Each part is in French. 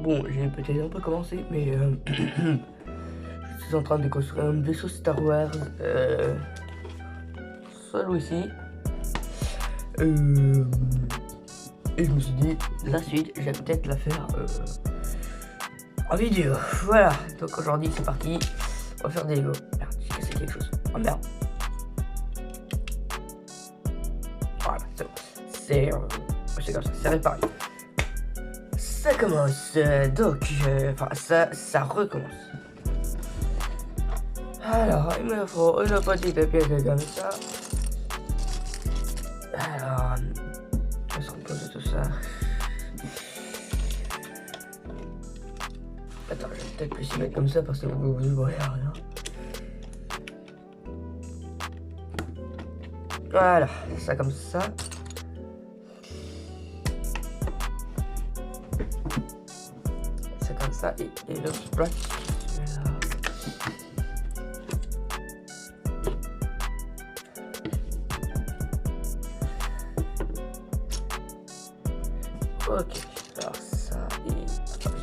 bon, j'ai peut-être un peu commencé, mais je suis en train de construire un vaisseau Star Wars celui-ci. Et je me suis dit, la suite, je vais peut-être la faire en vidéo. Voilà, donc aujourd'hui c'est parti. On va faire des Lego. Merde, j'ai cassé quelque chose. Oh merde. Voilà, c'est bon. C'est comme ça, c'est réparé. Ça commence, donc, enfin, ça recommence. Alors, il me faut une petite pièce comme ça. Alors, on se repose tout ça. Attends, je vais peut-être plus y mettre comme ça parce que vous voyez rien. Voilà, ça comme ça. Ça comme ça et le bloc. Ok, alors ça et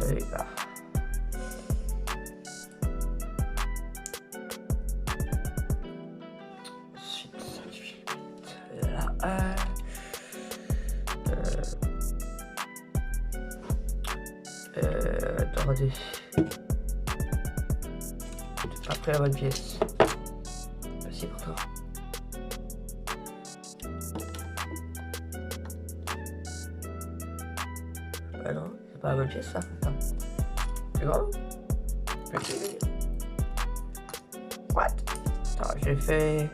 j'avais là. Ensuite, ça là. Attendez. Après la bonne pièce. Merci pour toi. Ah non, c'est pas la bonne pièce ça. Attends. C'est grave. What? Attends, j'ai fait.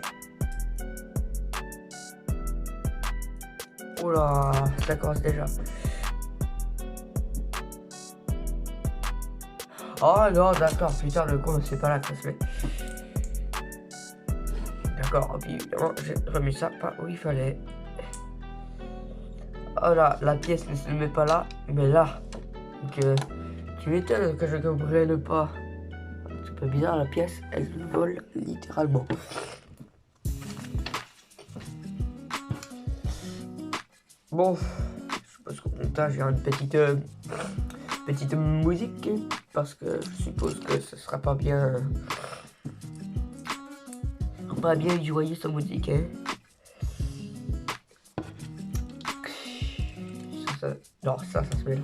Oula, ça commence déjà. Oh non, d'accord, putain, le con, c'est pas là que ça se fait. D'accord, puis évidemment, j'ai remis ça pas où il fallait. Oh là, la pièce ne se met pas là, mais là. Donc, tu m'étonnes que je comprenne pas. C'est pas bizarre, la pièce, elle vole littéralement. Bon, je suppose qu'au montage, il y a une petite musique. Parce que je suppose que ce sera pas bien joyeux sa musique, hein. Non, ça se fait là.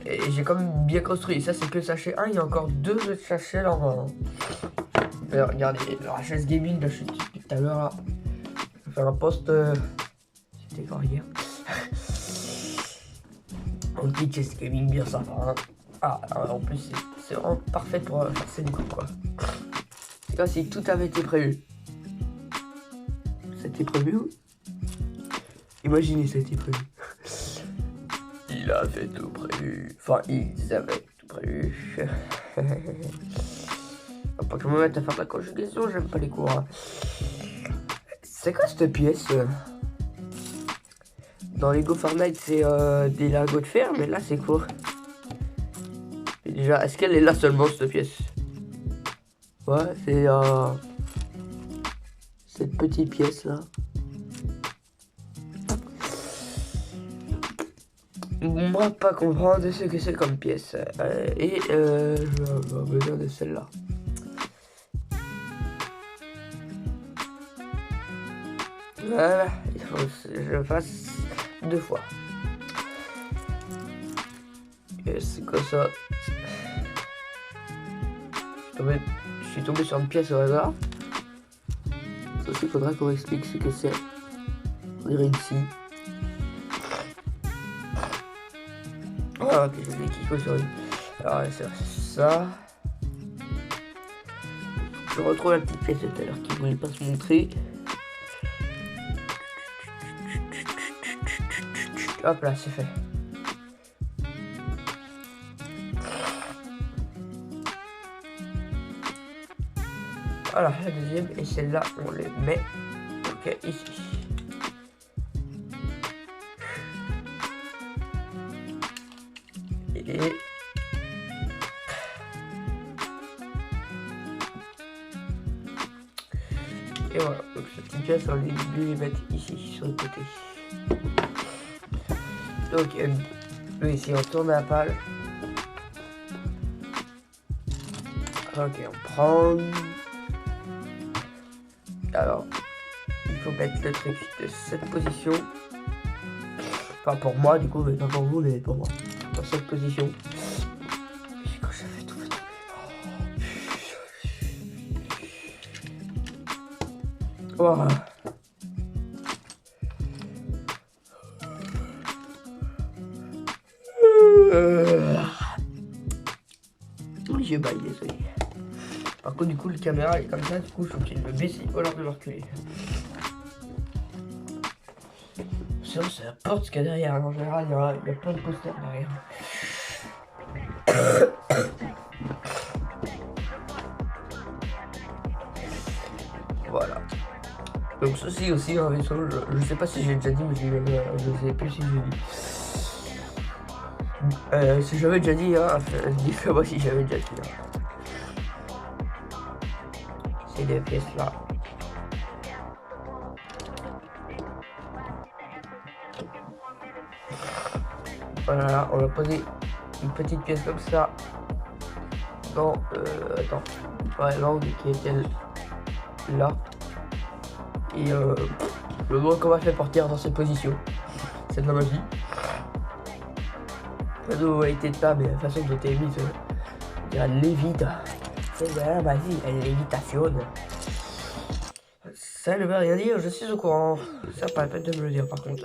Et j'ai quand même bien construit. Ça, c'est que le sachet 1. Il y a encore 2 autres sachets là. Regardez, la chaise gaming, là, je suis depuis tout à l'heure là. Je vais faire un post. C'était quand hier. Un petit chaise gaming bien sympa. Hein. Ah, en plus, c'est vraiment parfait pour faire ces coups, quoi. C'est comme si tout avait été prévu. C'était prévu? Imaginez, c'était prévu. Il avait tout prévu. Enfin, ils avaient tout prévu. Faut pas que je me mette à faire de la conjugation, j'aime pas les cours. Hein. C'est quoi cette pièce? Dans Lego Fortnite, c'est des lingots de fer, mais là, c'est quoi? Et déjà, est-ce qu'elle est là seulement, cette pièce? Ouais, c'est cette petite pièce-là. Moi, pas comprendre ce que c'est comme pièce. Je vais besoin de celle-là. Voilà, il faut que je fasse 2 fois. Et c'est quoi ça? Je suis tombé sur une pièce au hasard. Ça aussi, il faudrait qu'on explique ce que c'est. On dirait une scie. Ah, ok, j'ai des kikos sur lui. Alors, c'est ça. Je retrouve la petite pièce de tout à l'heure qui voulait pas se montrer. Hop là, c'est fait. Voilà, la deuxième et celle-là, on les met ici. Et voilà, donc cette petite pièce, on les mettre ici, sur le côté. Donc, ici on tourne la pale. Ok, on prend. Alors, il faut mettre le truc de cette position. Enfin pour moi du coup, mais pas pour vous, mais pour moi. Dans cette position. Et quand ça fait tout tomber. Voilà. Oui, j'ai baillé, désolé. Par contre, du coup, le caméra est comme ça, du coup, je suis obligé de me baisser ou alors de me reculer. Sinon, c'est la porte qu'il y a derrière. En général, il y a plein de posters derrière. Voilà. Donc, ceci aussi, un vaisseau. Je sais pas si j'ai déjà dit, mais je sais plus si j'ai dit. Si j'avais déjà dit, hein, dites-moi si j'avais déjà dit. Hein. Ces deux pièces là. Voilà, on va poser une petite pièce comme ça dans attends, ouais, l'angle qui était là, et le moment qu'on va faire partir dans cette position, c'est de la magie. La dualité de pas, mais la façon dont j'étais mise, elle lévite, c'est de la magie, elle lévitation. Ça ne veut rien dire, je suis au courant. Ça pas la peine de me le dire par contre.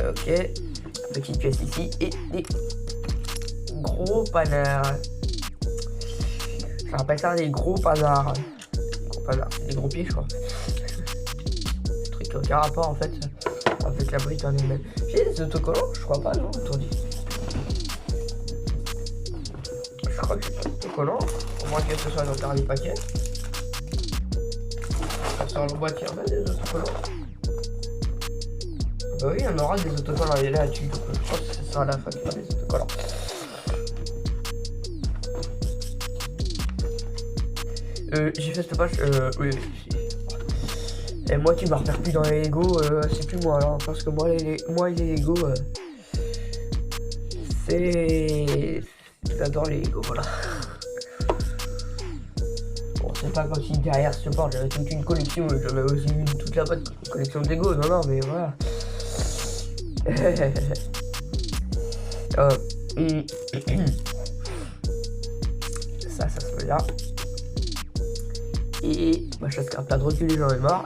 Ok, petite pièce ici et des gros panards. Je rappelle ça des gros panards. Gros panards, c'est des gros pieds, je crois. Truc qui n'a aucun rapport en fait avec la brique en elle-même. J'ai des autocollants, je crois pas, non, attendez. Je crois que j'ai pas d'autocollants, au moins que ce soit dans le dernier paquet. Ça sort le boîtier, on a des autocollants. Bah oui, on aura des autocollants là-dessus, donc je pense que ça sera la fin qu'il y aura des autocollants. J'ai fait cette page, oui. Et moi qui me repère plus dans les Lego, c'est plus moi alors, parce que moi les Lego, c'est... J'adore les Lego, voilà. Bon, c'est pas comme si derrière ce support j'avais toute une collection, j'avais aussi toute la bonne collection de Lego, non, mais voilà. Ça se met là. Et ma chasse carte pas de reculer, j'en ai marre.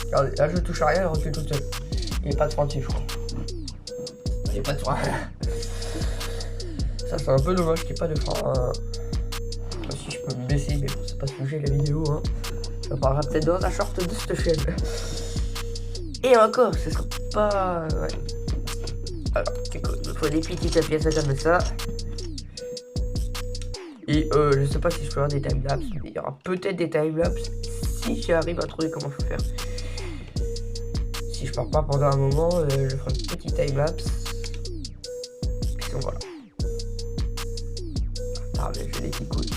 Regardez, là je touche à rien, elle recule toute seule. Il n'y a pas de frein dessus, je crois. Il n'y a pas de frein. Ça c'est un peu dommage qu'il n'y ait pas de frein. Si je peux me baisser, mais bon, c'est pas ce que j'ai la vidéo. Hein. Ça parlera peut-être dans la short de cette chaîne. Et encore, ce sera pas... Ouais. Alors, il me faut des petites pièces comme ça. Et je sais pas si je ferai des timelapses, mais il y aura peut-être des timelapses si j'arrive à trouver comment je peux faire. Si je pars pas pendant un moment, je ferai une petite timelapse. Puis donc voilà. Ah mais j'ai des petits couilles.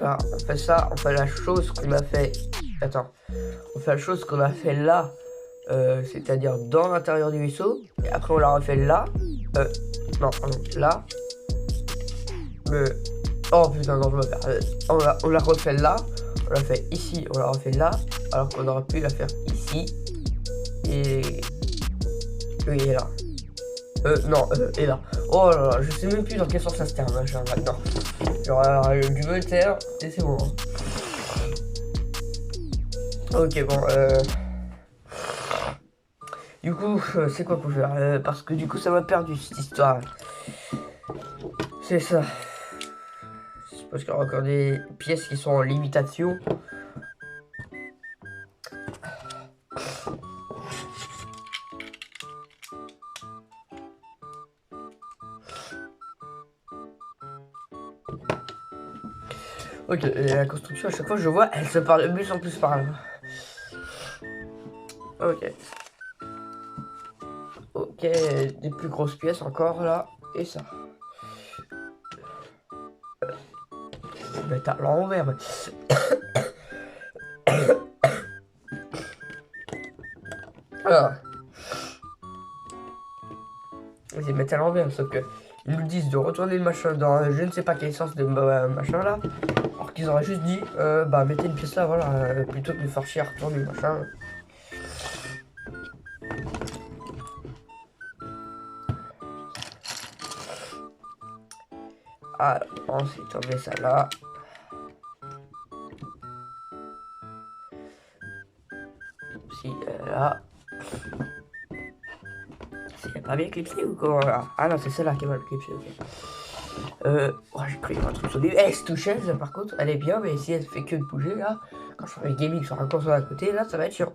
On fait ça, on fait la chose qu'on a fait. Attends. On fait la chose qu'on a fait là, c'est-à-dire dans l'intérieur du vaisseau, et après on la refait là, non, là, oh putain, non, je vais faire, on la refait là, on la fait ici, on la refait là, alors qu'on aurait pu la faire ici, et là, non, et là, oh là là, je sais même plus dans quel sens ça se termine, maintenant, genre, du moteur, et c'est bon, hein. Ok, bon, du coup, c'est quoi pour faire parce que du coup, ça m'a perdu cette histoire. C'est ça. C'est parce qu'il y a encore des pièces qui sont en limitation. Ok, et la construction, à chaque fois que je vois, elle se parle de plus en plus par là. Ok. Ok, des plus grosses pièces encore là. Et ça. mettre à l'envers. Mais... Alors, je vais mettre à l'envers, sauf que ils nous disent de retourner le machin dans je ne sais pas quel sens de machin là. Alors qu'ils auraient juste dit, bah mettez une pièce là, voilà, plutôt que de faire chier à retourner le machin. Alors, ensuite on met ça là. Si, là. C'est pas bien clipsé ou quoi? Ah non, c'est celle-là qui est mal clipsée, ok. Oh, j'ai pris un truc sur des... Eh, cette chaise, par contre, elle est bien, mais si elle fait que de bouger, là, quand je ferai gaming sur un console à côté, là, ça va être chiant.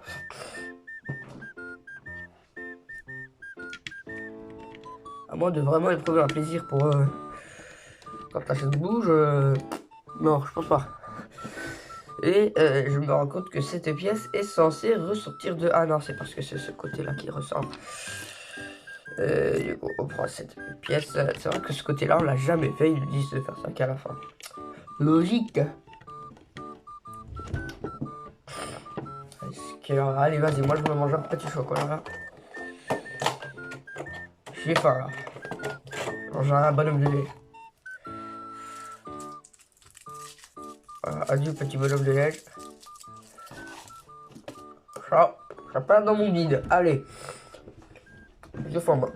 À moins de vraiment éprouver un plaisir pour... quand la chaise bouge, non, je pense pas. Et je me rends compte que cette pièce est censée ressortir de... Ah non, c'est parce que c'est ce côté-là qui ressort. Du coup, on prend cette pièce. C'est vrai que ce côté-là, on l'a jamais fait. Ils nous disent de faire ça qu'à la fin. Logique. Allez, vas-y, moi je me mange un petit chocolat là. J'ai faim là. Je mange un bonhomme de neige. Voilà, adieu petit bonhomme de neige. Ça passe dans mon bide. Allez. Je fais moi.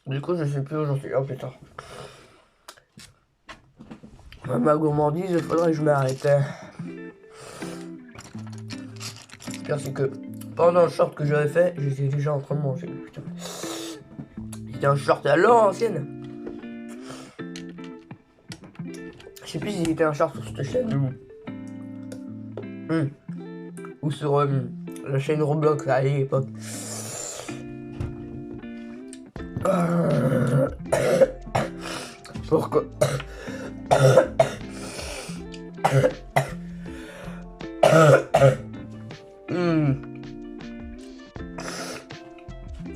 Du coup, je sais plus aujourd'hui. Oh putain. Ma gourmandise, il faudrait que je m'arrête. Le pire, c'est que pendant le short que j'avais fait, j'étais déjà en train de manger. Putain. C'était un short à l'ancienne. Je sais plus si c'était un short sur cette chaîne ou sur la chaîne Roblox là, à l'époque. Pourquoi?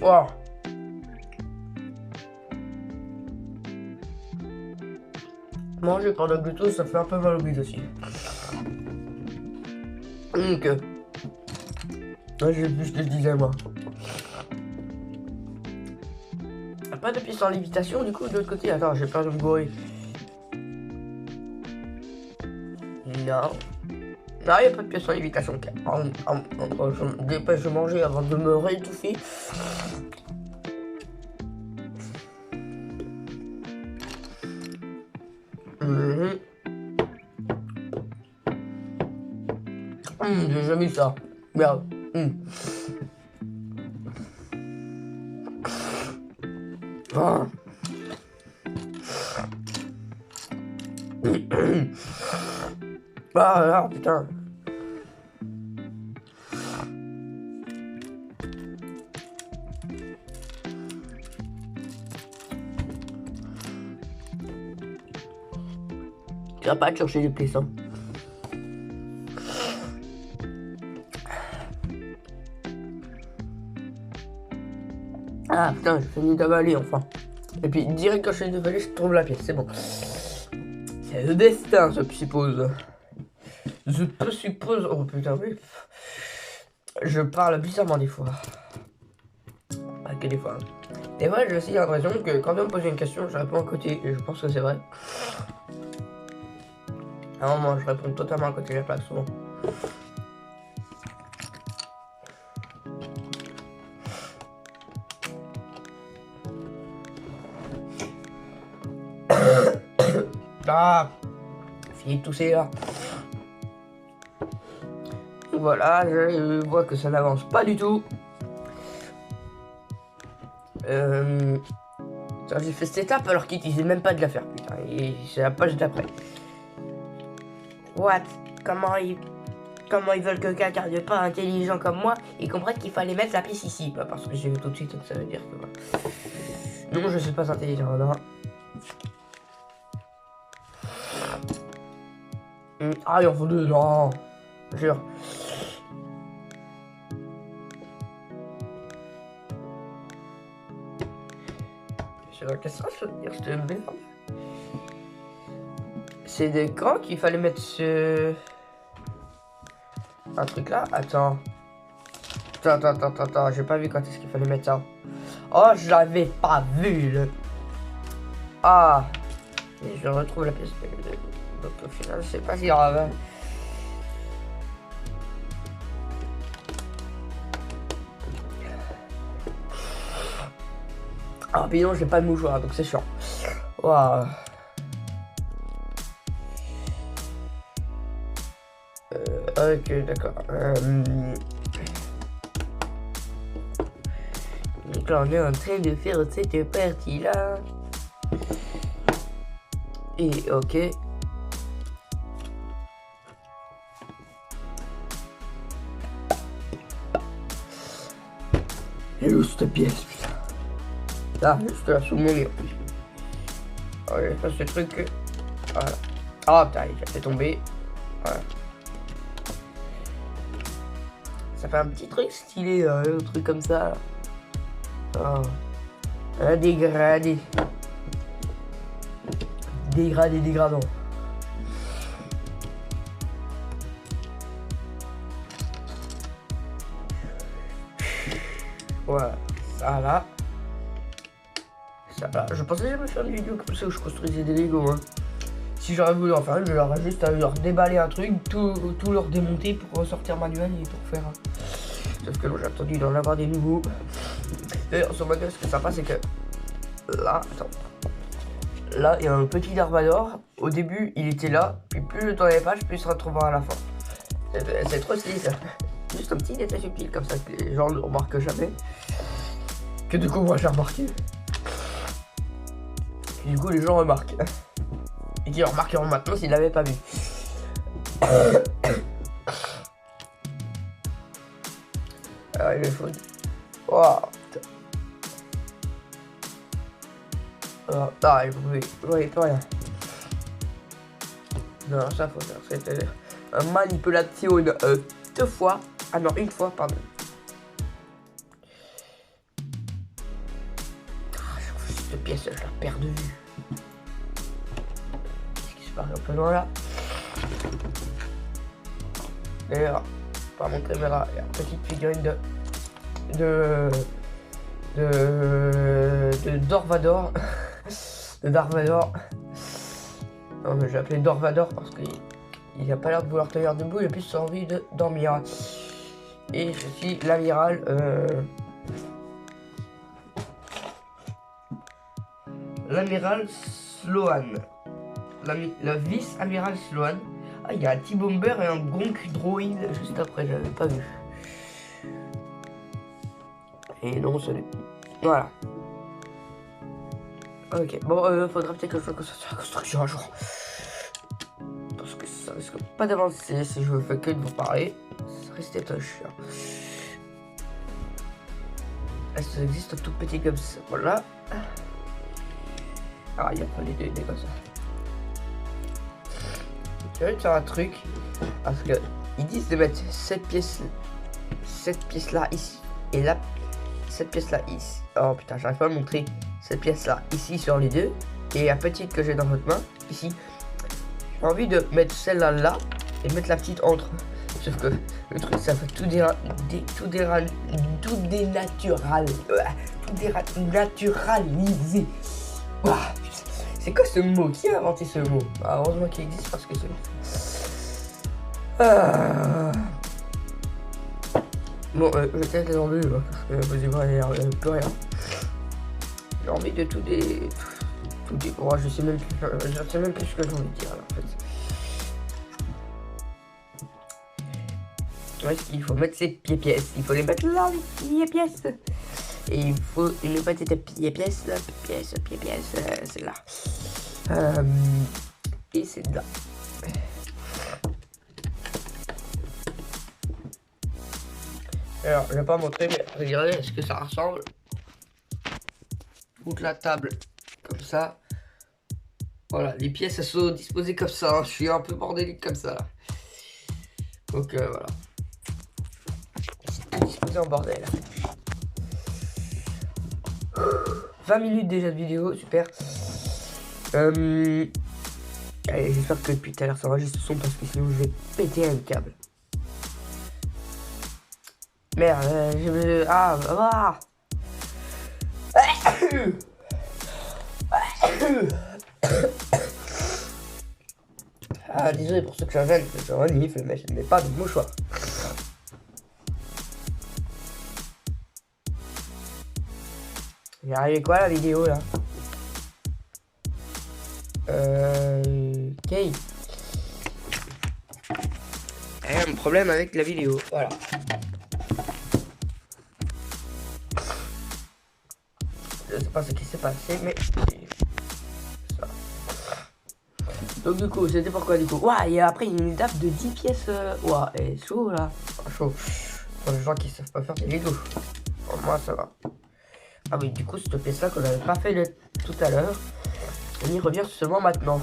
Wow. Manger pendant que je tousse, ça fait un peu mal au bide aussi. Donc, j'ai plus ce que je disais moi. Pas de pièce en lévitation du coup de l'autre côté. Attends, j'ai peur de me gourer. Non. Non, il n'y a pas de pièce en lévitation. Je me dépêche de manger avant de me réétouffer. J'ai jamais eu ça. Merde. Ah. Ah là, putain. Tu vas pas te chercher des plis, hein. Ah putain, j'ai fini d'avaler enfin. Et puis direct quand je finis d'avaler, je trouve la pièce, c'est bon. C'est le destin, je suppose. Je suppose. Oh putain, oui. Je parle bizarrement des fois. Pas que des fois. Et moi, j'ai aussi l'impression que quand on me pose une question, je réponds à côté. Et je pense que c'est vrai. À un moment, je réponds totalement à côté de la plaque, souvent. Ah, fini de tousser là. Voilà, je vois que ça n'avance pas du tout. J'ai fait cette étape alors qu'ils disaient même pas de la faire, putain. Et c'est la page d'après. What? Comment ils veulent que quelqu'un de pas intelligent comme moi, ils comprennent qu'il fallait mettre la pièce ici? Bah parce que j'ai vu tout de suite, donc ça veut dire que voilà. Non, je suis pas intelligent, non. Ah, il en faut deux, non. Jure. C'est dans quel sens je veux dire, je te merde. C'est de quand qu'il fallait mettre ce... Un truc là. Attends, j'ai pas vu quand est-ce qu'il fallait mettre ça. Oh, je l'avais pas vu le... Ah. Et je retrouve la pièce. Donc au final, c'est pas si grave. Hein. Ah, puis non, j'ai pas de mouchoir, donc c'est chiant. Waouh. Ok, d'accord. Donc là, on est en train de faire cette partie-là. Et ok. Et où cette pièce, putain? Là, juste là, sous mon lit. Allez, ça ce truc. Voilà. Ah putain, il a fait tomber. Voilà. Ça fait un petit truc stylé, un truc comme ça. Oh. Un dégradé. Dégradant. Voilà, ça là. Ça là. Je pensais jamais faire une vidéo comme ça où je construisais des Lego. Hein. Si j'aurais voulu en faire une, je leur ai juste à leur déballer un truc, tout leur démonter pour ressortir manuel et pour faire. Sauf que là j'ai attendu d'en avoir des nouveaux. D'ailleurs sur manuel, ce qui est sympa, c'est que là, attends. Là, il y a un petit Darvador. Au début, il était là. Puis plus le temps des pages, plus il se retrouvera à la fin. C'est trop stylé ça. Juste un petit détail subtil comme ça que les gens ne remarquent jamais. Que du coup, moi j'ai remarqué. Et du coup, les gens remarquent. Et qui remarqueront maintenant s'ils l'avaient pas vu. Ah, il est fou. Waouh. Ah, il voyait pas rien. Non, ça faut faire. C'était une manipulation deux fois. Ah non, une fois, pardon. Ah, cette pièce, je la perds de vue. Qu'est-ce qui se passe un peu loin là? D'ailleurs, par mon caméra, il y a une petite figurine de Dorvador. De Darvador. Non mais j'ai appelé Dorvador parce qu'il a pas l'air de vouloir tenir debout, il a plus envie de dormir. Et je suis l'amiral l'amiral Sloan. La vice-amiral Sloan. Ah, il y a un T-Bomber et un Gronk droïde juste après, j'avais pas vu. Et non, ce n'est... Voilà. Ok, bon, faudra peut-être que je fasse la construction un jour. Parce que ça risque pas d'avancer si je fais que de vous parler. Ça risque d'être chiant. Ça existe tout petit comme ça. Voilà. Ah, il y a pas les deux comme ça. Je vais faire un truc. Parce que ils disent de mettre cette pièce là ici. Et là, cette pièce là ici. Oh putain, j'arrive pas à montrer. Cette pièce là ici sur les deux. Et la petite que j'ai dans votre main ici. J'ai envie de mettre celle-là là. Et mettre la petite entre. Sauf que le truc ça fait tout dénaturaliser. C'est quoi ce mot? Qui a inventé ce mot? Ah, heureusement qu'il existe parce que c'est... Bon, je vais peut-être les enlever parce que vous y voyez, il n'y a plus rien. J'ai envie de tout des... Oh, je sais même plus ce que j'ai envie de dire là, en fait. Ouais, il faut mettre ces pièces. Il faut les mettre là, les pièces. Et il faut les mettre ces pièces là, pièces, c'est là. Et c'est là. Alors, je vais pas montrer, mais regardez est-ce que ça ressemble. Toute la table, comme ça. Voilà, les pièces elles sont disposées comme ça. Hein. Je suis un peu bordélique comme ça. Là. Donc voilà. C'est disposé en bordel. 20 minutes déjà de vidéo, super. Allez, j'espère que depuis tout à l'heure ça enregistre le son parce que sinon je vais péter un câble. Merde, je me... Ah. Ah, désolé pour ceux que j'enlève, je renifle, mais je ne mets pas de mouchoir. Il est arrivé quoi la vidéo là? Ok. Un problème avec la vidéo, voilà. Je sais pas ce qui s'est passé, mais ça. Donc du coup, c'était pourquoi du coup. Ouah, et après il y a une étape de 10 pièces. Ouah, et chaud là. Ah, chaud. Pour les gens qui savent pas faire des Lego. Pour moi ça va. Ah oui, du coup, cette pièce là qu'on n'avait pas fait tout à l'heure, on y revient seulement maintenant.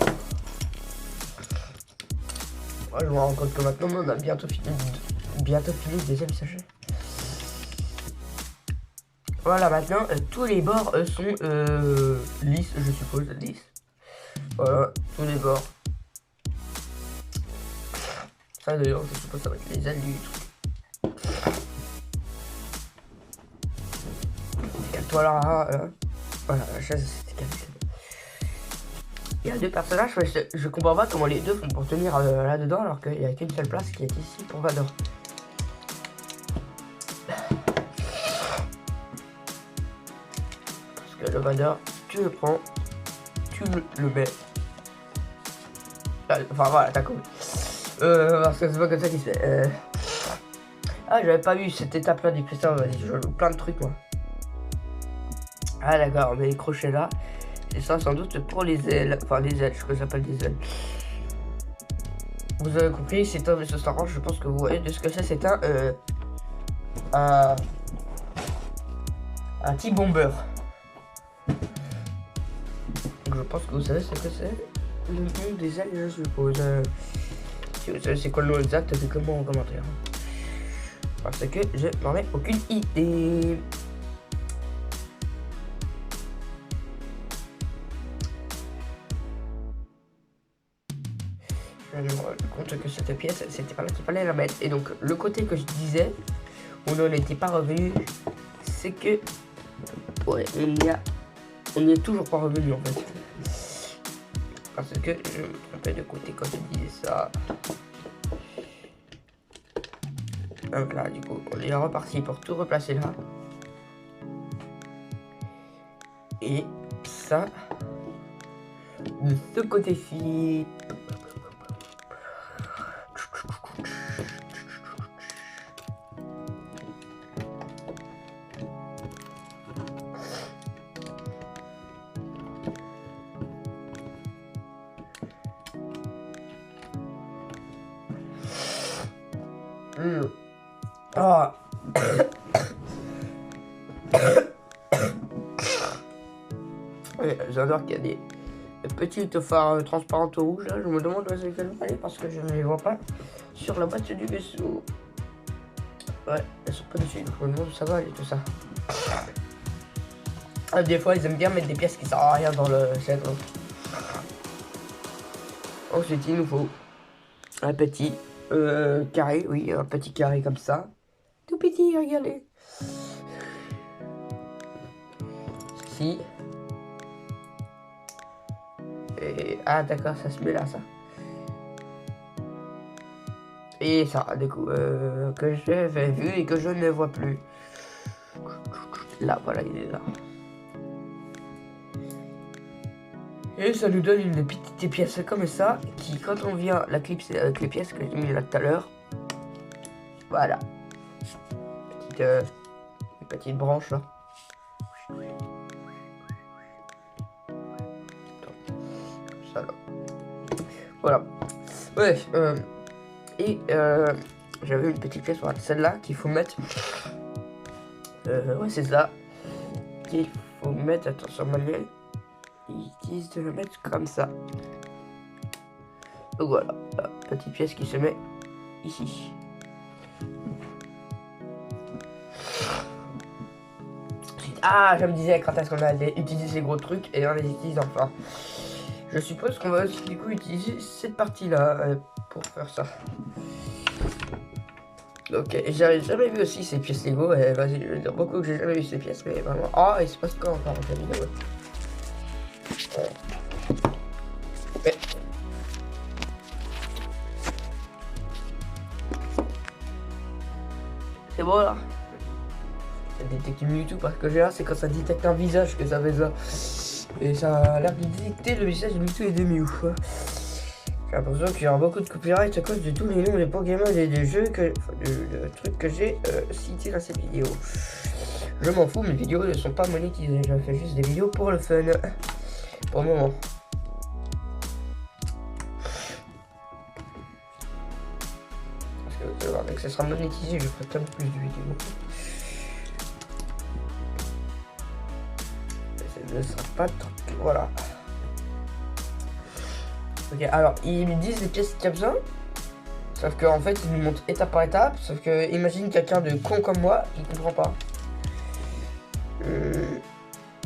Moi, je me rends compte que maintenant on a bientôt fini le deuxième sachet. Voilà, maintenant tous les bords sont lisses, je suppose, lisses. Voilà, tous les bords. Ça d'ailleurs, je suppose ça va être les ailes du truc. Voilà, voilà, la chaise c'était calme. Il y a deux personnages, je comprends pas comment les deux font pour tenir là-dedans alors qu'il n'y a qu'une seule place qui est ici pour Vador. Parce que le Vador, tu le prends, tu le mets. Enfin voilà, t'as compris. Parce que c'est pas comme ça qu'il se fait. Ah, j'avais pas vu cette étape-là du cristal, vas-y, je joue plein de trucs moi. Ah d'accord, on met les crochets là. Et ça sans doute pour les ailes. Enfin les ailes, je crois que j'appelle des ailes. Vous avez compris, c'est un vaisseau Star Wars, je pense que vous voyez de ce que c'est. C'est un T-bomber. Donc je pense que vous savez ce que c'est. Le nom des ailes, je suppose. Si vous savez c'est quoi le nom exact, dites-le moi en commentaire. Parce que je n'en ai aucune idée. Je me rends compte que cette pièce, c'était pas là qu'il fallait la mettre. Et donc, le côté que je disais, où on n'était pas revenu, c'est que... Ouais, on n'y est toujours pas revenu en fait. Parce que je me trompais de côté quand je disais ça. Donc là, du coup, on est reparti pour tout replacer là. Et ça, de ce côté-ci. Ah. J'adore qu'il y a des petites phares transparentes au rouge là. Je me demande où elles vont aller parce que je ne les vois pas sur la boîte du vaisseau. Ouais, elles sont pas dessus, donc je me demande où ça va aller tout ça. Ah, des fois ils aiment bien mettre des pièces qui servent à rien dans le set. Ensuite il nous faut un petit carré, oui, un petit carré comme ça. Tout petit, regardez. Ceci. Et... Ah d'accord, ça se met là, ça. Et ça, du coup, que j'avais vu et que je ne vois plus. Là, voilà, il est là. Et ça nous donne une petite pièce comme ça, qui, quand on vient la clipser avec les pièces que j'ai mis là tout à l'heure, voilà. Une petite branche là. Ça là. Voilà. Ouais, et j'avais une petite pièce, voilà, celle-là qu'il faut mettre. Ouais, c'est ça. Qu'il faut mettre, attention manuel. Ils disent de le mettre comme ça. Donc voilà, la petite pièce qui se met ici. Ah, je me disais quand est-ce qu'on allait utiliser ces gros trucs et on les utilise enfin. Je suppose qu'on va aussi du coup utiliser cette partie-là pour faire ça. Ok, j'avais jamais vu aussi ces pièces Lego. Vas-y, je vais dire beaucoup que j'ai jamais vu ces pièces, mais vraiment. Ah, il se passe quoi encore dans cette vidéo? Mais... C'est bon là? Ça détecte une Mewtwo parce que j'ai là, c'est quand ça détecte un visage que ça fait ça. Et ça a l'air de détecter le visage de Mewtwo et de Mew. J'ai l'impression qu'il y aura beaucoup de copyright à cause de tous les noms des Pokémon et des jeux que. Enfin, de trucs que j'ai cités dans cette vidéo. Je m'en fous, mes vidéos ne sont pas monétisées. Je fais juste des vidéos pour le fun. Pour le moment. Parce que dès que ça sera monétisé, je ferai tellement plus de vidéos. Ça ne sera pas trop. Voilà. Ok, alors ils lui disent les pièces qu'il y a besoin. Sauf qu'en fait, ils nous montrent étape par étape. Sauf que imagine quelqu'un de con comme moi qui comprend pas.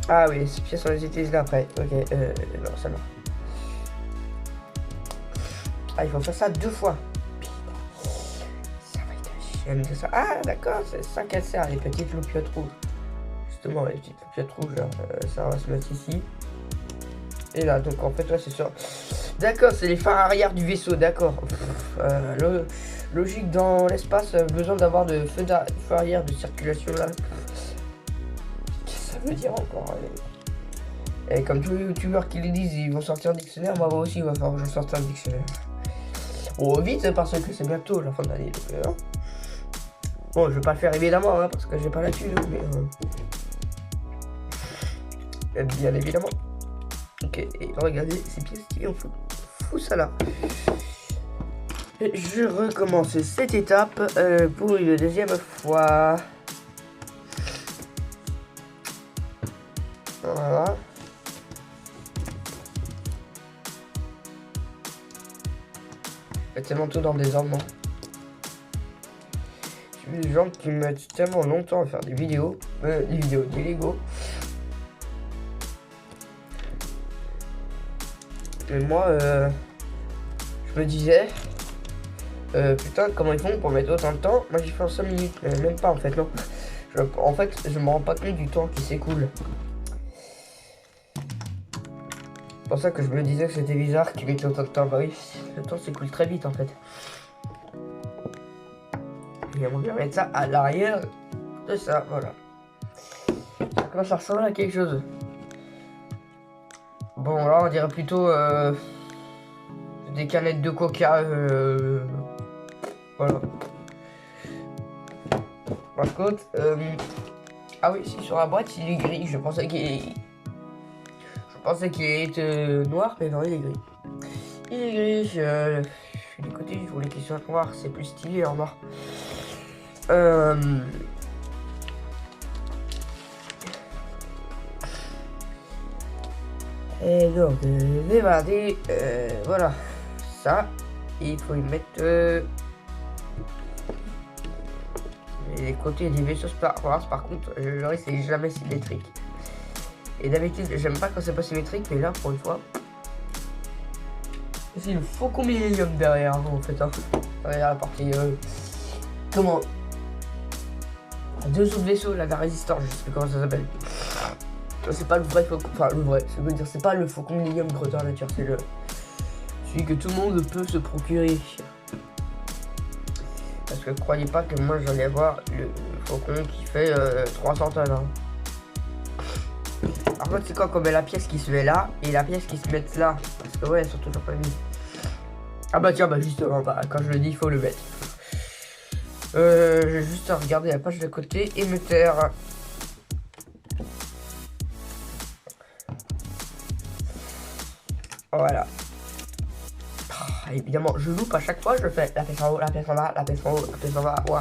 Ah oui, ces pièces on les utilise là après. Ok, non, ça marche. Ah, il faut faire ça 2 fois. Putain. Ça va être chiant de ça. Ah, d'accord, c'est ça qu'elle sert, les petites loupiottes rouges. Justement, les petites loupiottes rouges, là, ça va se mettre ici. Et là, donc en fait, ouais, c'est sûr. D'accord, c'est les phares arrière du vaisseau, d'accord. Logique dans l'espace, besoin d'avoir de feux arrière de circulation là. Qu'est-ce que ça veut dire encore? Et comme tous les youtubeurs qui le disent, ils vont sortir un dictionnaire, moi aussi il va falloir que je sorte un dictionnaire. Oh, vite, parce que c'est bientôt la fin de l'année. Bon, je vais pas le faire évidemment, hein, parce que j'ai pas la thune, mais bien évidemment. Ok, et regardez ces pièces qui ont fou ça là. Et je recommence cette étape pour une deuxième fois. Voilà. C'est tellement tout dans le désordre. J'ai vu des gens qui mettent tellement longtemps à faire des vidéos, des Lego. Et moi, je me disais, putain, comment ils font pour mettre autant de temps? Moi, j'ai fait en 5 minutes, même pas en fait, non. En fait, je me rends pas compte du temps qui s'écoule. C'est pour ça que je me disais que c'était bizarre qu'ils mettent autant de temps. Bah oui, le temps s'écoule très vite en fait. Et on va mettre ça à l'arrière de ça, voilà. Ça commence à ressembler à quelque chose. Bon, là, on dirait plutôt des canettes de coca. Voilà. Par contre, ah oui, si sur la boîte, il est gris. Je pensais qu'il était noir, mais non, il est gris. Il est gris. Je suis du côté, je voulais qu'il soit noir. C'est plus stylé en noir. Et donc, démarrer, voilà, ça, il faut y mettre les côtés des vaisseaux Star Wars. Par contre, le reste c'est jamais symétrique. Et d'habitude, j'aime pas quand c'est pas symétrique, mais là, pour une fois, c'est le Faucon Millenium derrière, en fait. Hein. Derrière la partie, comment? Deux autres vaisseaux, là, la résistance, je sais plus comment ça s'appelle. C'est pas le vrai Faucon, enfin le vrai, je veux dire, c'est pas le Faucon Millenium Grandeur Nature, c'est celui que tout le monde peut se procurer. Parce que croyez pas que moi j'allais avoir le Faucon qui fait 300 tonnes. Hein. Par contre, c'est quoi comme la pièce qui se met là et la pièce qui se met là? Parce que ouais, elles sont toujours pas mises. Ah bah tiens, bah justement, bah, quand je le dis, il faut le mettre. Je vais juste regarder la page de côté et me taire. Voilà. Oh, évidemment, je loupe à chaque fois, je fais la pièce en haut, la pièce en bas, la pièce en haut, la pièce en bas. Wow.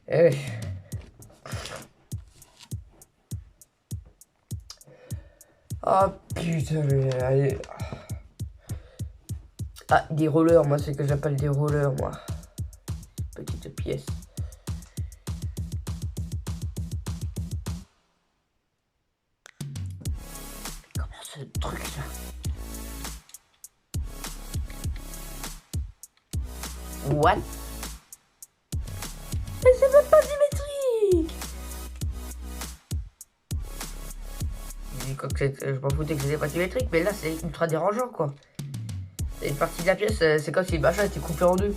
Et... oh putain, mais allez. Ah, des rollers, moi, c'est ce que j'appelle des rollers, moi. Petite pièce. truc là. What? Mais c'est même pas symétrique! Je m'en foutais que c'était pas symétrique, mais là c'est ultra dérangeant quoi. Et une partie de la pièce, c'est comme si le machin était coupé en deux.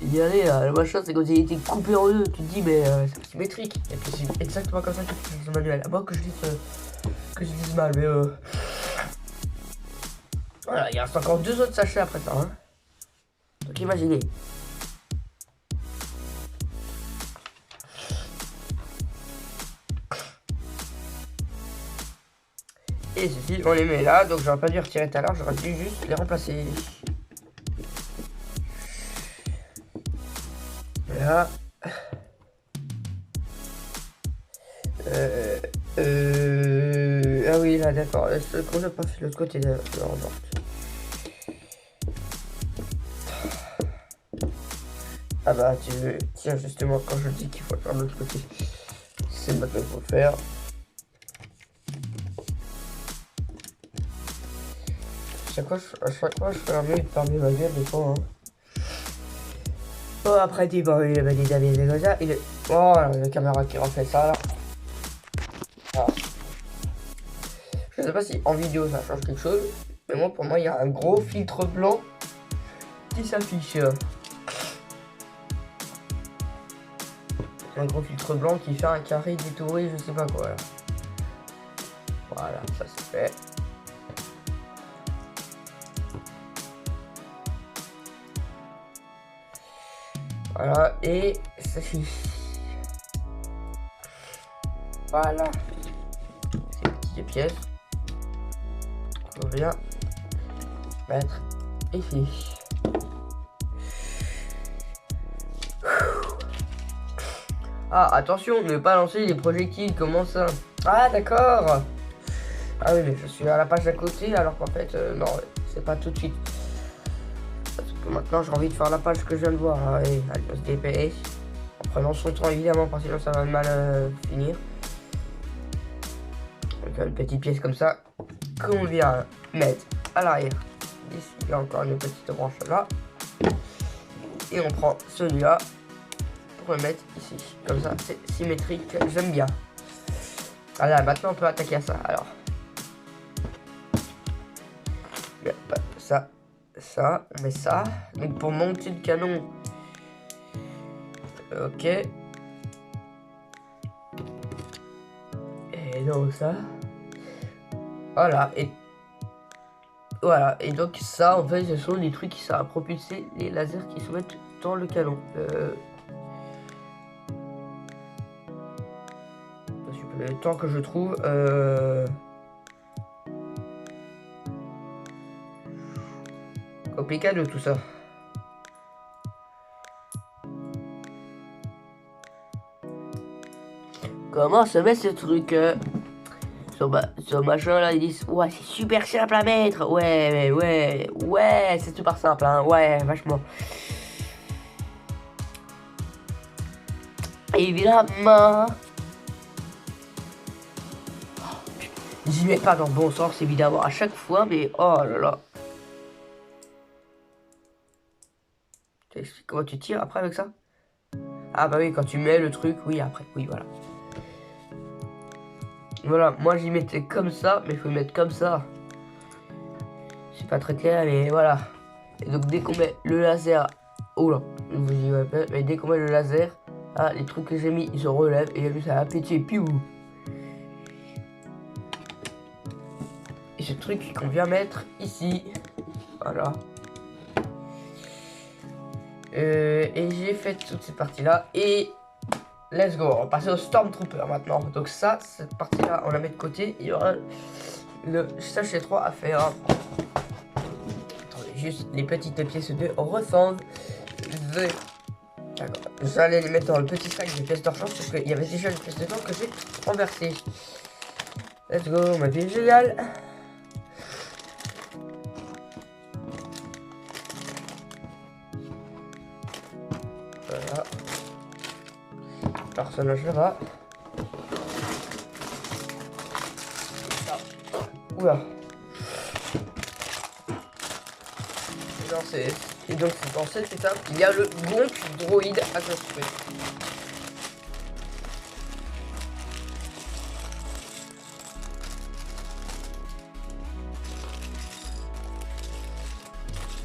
Il y allait, le machin c'est comme s'il était coupé en deux. Tu te dis, mais c'est pas symétrique. Et puis c'est exactement comme ça que tu fais le manuel. À moins que je dise mal, mais voilà, il reste encore 2 autres sachets après ça. Hein. Donc imaginez. Et ceci, on les met là, donc j'aurais pas dû retirer tout à l'heure, j'aurais dû juste les remplacer. Là. Ah oui, là, d'accord. On n'a pas fait l'autre côté de la remorque. Ah bah, tiens, justement, quand je dis qu'il faut le faire de l'autre côté, c'est maintenant qu'il faut le faire. À chaque fois, je fais un mieux de fermer ma gueule des fois. Hein. Bon, après, il y avait des amis comme ça. Oh, la caméra qui refait ça là. Ah. Je sais pas si en vidéo ça change quelque chose, mais moi, pour moi, il y a un gros filtre blanc qui s'affiche. Un gros filtre blanc qui fait un carré détouré, je sais pas quoi là. Voilà, ça c'est fait. Voilà, et ça fiche. Voilà. Ces petites pièces. On vient mettre ici. Ah, attention, ne pas lancer les projectiles, comment ça? Ah, d'accord. Ah oui, mais je suis à la page d'à côté, alors qu'en fait, non, c'est pas tout de suite. Parce que maintenant, j'ai envie de faire la page que je viens de voir. Allez, on se dépêche. En prenant son temps, évidemment, parce que sinon, ça va mal finir. Donc, une petite pièce comme ça, qu'on vient mettre à l'arrière. Ici, il y a encore une petite branche là. Et on prend celui-là pour le mettre ici. Comme ça, c'est symétrique. J'aime bien. Voilà, maintenant, on peut attaquer à ça. Alors. Ça, on met ça. Donc pour monter le canon. Ok. Et donc ça. Voilà. Et donc ça, en fait, ce sont des trucs qui servent à propulser les lasers qui se mettent dans le canon. Le temps que je trouve. Compliqué de tout ça. Comment se met ce truc sur machin là, ils disent ouais c'est super simple à mettre. Ouais, c'est super simple hein. Ouais, vachement. Évidemment. J'y mets pas dans le bon sens évidemment à chaque fois, mais oh là là. Comment tu tires après avec ça? Ah bah oui, quand tu mets le truc, oui après, oui voilà. Voilà, moi j'y mettais comme ça, mais il faut le mettre comme ça. C'est pas très clair, mais voilà. Et donc dès qu'on met le laser, oh là, je vous dis mais dès qu'on met le laser, ah, les trucs que j'ai mis, ils se relèvent et ça va péter, piou. Et ce truc qu'on vient mettre ici, voilà. Et j'ai fait toutes ces parties là et let's go, on va passer au Stormtrooper maintenant. Donc ça, cette partie là on la met de côté. Il y aura le sachet 3 à faire. Attendez, juste les petites pièces de refend. D'accord, j'allais les mettre dans le petit sac des pièces de rechange parce qu'il y avait déjà une pièce de temps que j'ai renversée. Let's go, ma vie géniale. Voilà. Personnage là. Trooper. Et donc dans cette étape, il y a le Gonk droïde à construire.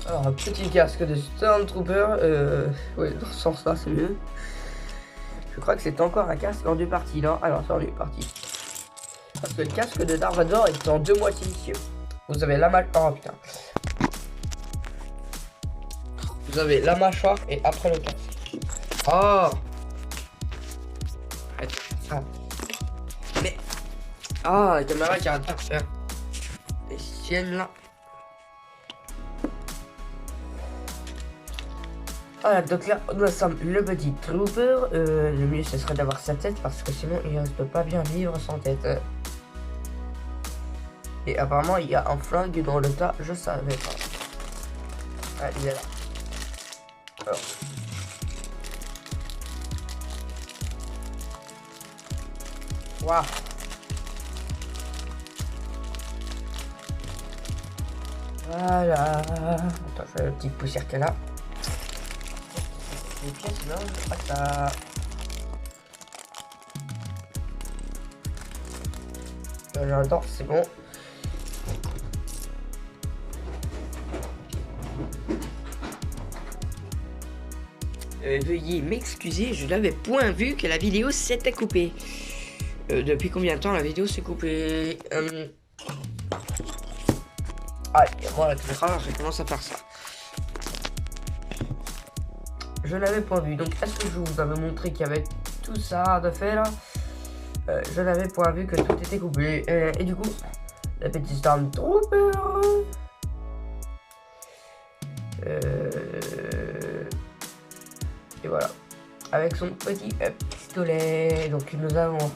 Alors un petit casque de Stormtrooper, ouais, dans ce sens-là c'est mieux. Je crois que c'est encore un casque en deux parties, non? Alors c'est en une partie. Parce que le casque de Darth Vader est en deux moitiés. Vous avez la mâchoire. Oh putain. Vous avez la mâchoire et après le casque. Oh. Ah. Mais. Ah, la caméra qui arrête pas de faire des siennes là. Voilà, donc là, nous sommes le petit Trooper. Le mieux, ce serait d'avoir sa tête parce que sinon, il ne peut pas bien vivre sans tête. Et apparemment, il y a un flingue dans le tas, je savais pas. Ah, il est là. Alors. Waouh. Voilà. Attends, je fais la petite poussière qu'elle a. Les pièces, non, pas ça. J'adore, c'est bon. Veuillez m'excuser, je n'avais point vu que la vidéo s'était coupée. Depuis combien de temps la vidéo s'est coupée? Ah, moi la caméra, je commence à faire ça. Je n'avais point vu, donc est-ce que je vous avais montré qu'il y avait tout ça de fait là? Je n'avais point vu que tout était coupé. Et du coup, la petite Stormtrooper. Et voilà. Avec son petit pistolet. Donc nous avons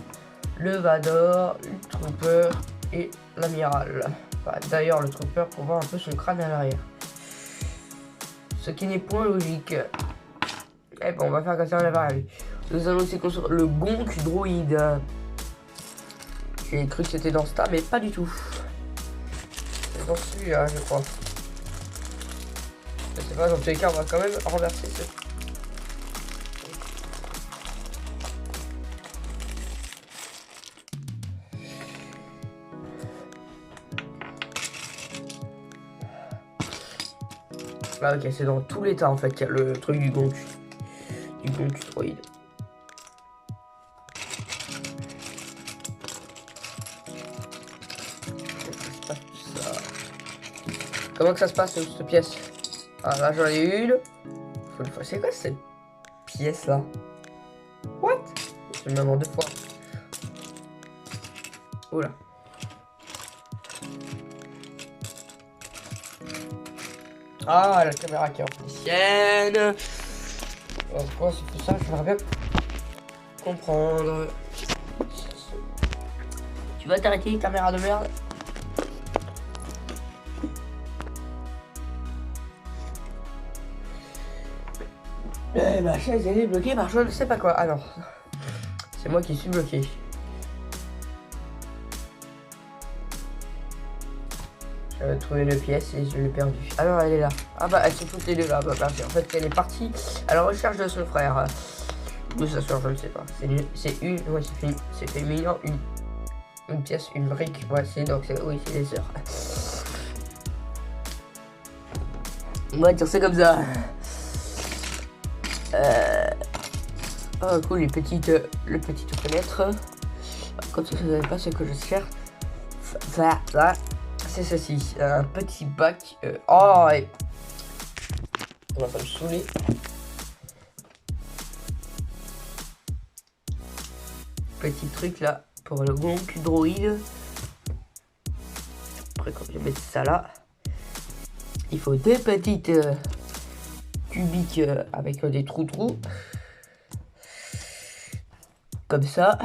le Vador, le Trooper et l'amiral. Enfin, d'ailleurs, le Trooper, on voit un peu son crâne à l'arrière. Ce qui n'est point logique. Eh bon, on va faire comme ça, on va vu. Nous allons aussi construire le Gonk droïde. J'ai cru que c'était dans ce tas, mais pas du tout. C'est dans celui-là, je crois. Je sais pas, dans tous les cas, on va quand même renverser ce. Ah ok, c'est dans tous les tas en fait qu'il y a le truc du Gonk droïde. Comment que ça se passe cette pièce? Ah là j'en ai une. C'est quoi cette pièce là? What? Je me demande deux fois. Oula. Ah, la caméra qui est ancienne. Pourquoi c'est tout ça? Je voudrais bien comprendre. Tu vas t'arrêter, caméra de merde? Ma chaise elle est bloquée par je ne sais pas quoi. Ah non, c'est moi qui suis bloqué. J'avais trouvé une pièce et je l'ai perdue. Alors elle est là. Ah bah elles sont toutes les deux là. Bah, merci. En fait elle est partie à la recherche de son frère. D'où ça sort, je ne sais pas. C'est une. Ouais, c'est féminin. Une pièce, une brique. Ouais, c'est donc oui, c'est les sœurs. On va dire c'est comme ça. Oh cool, les petites fenêtres. Comme ça, vous savez pas ce que je cherche. Là, c'est ceci, un petit bac. Oh, et... ça va me saouler. Petit truc là pour le Gonk droïde. Après, quand je vais mettre ça là, il faut deux petites cubiques avec des trous. Comme ça.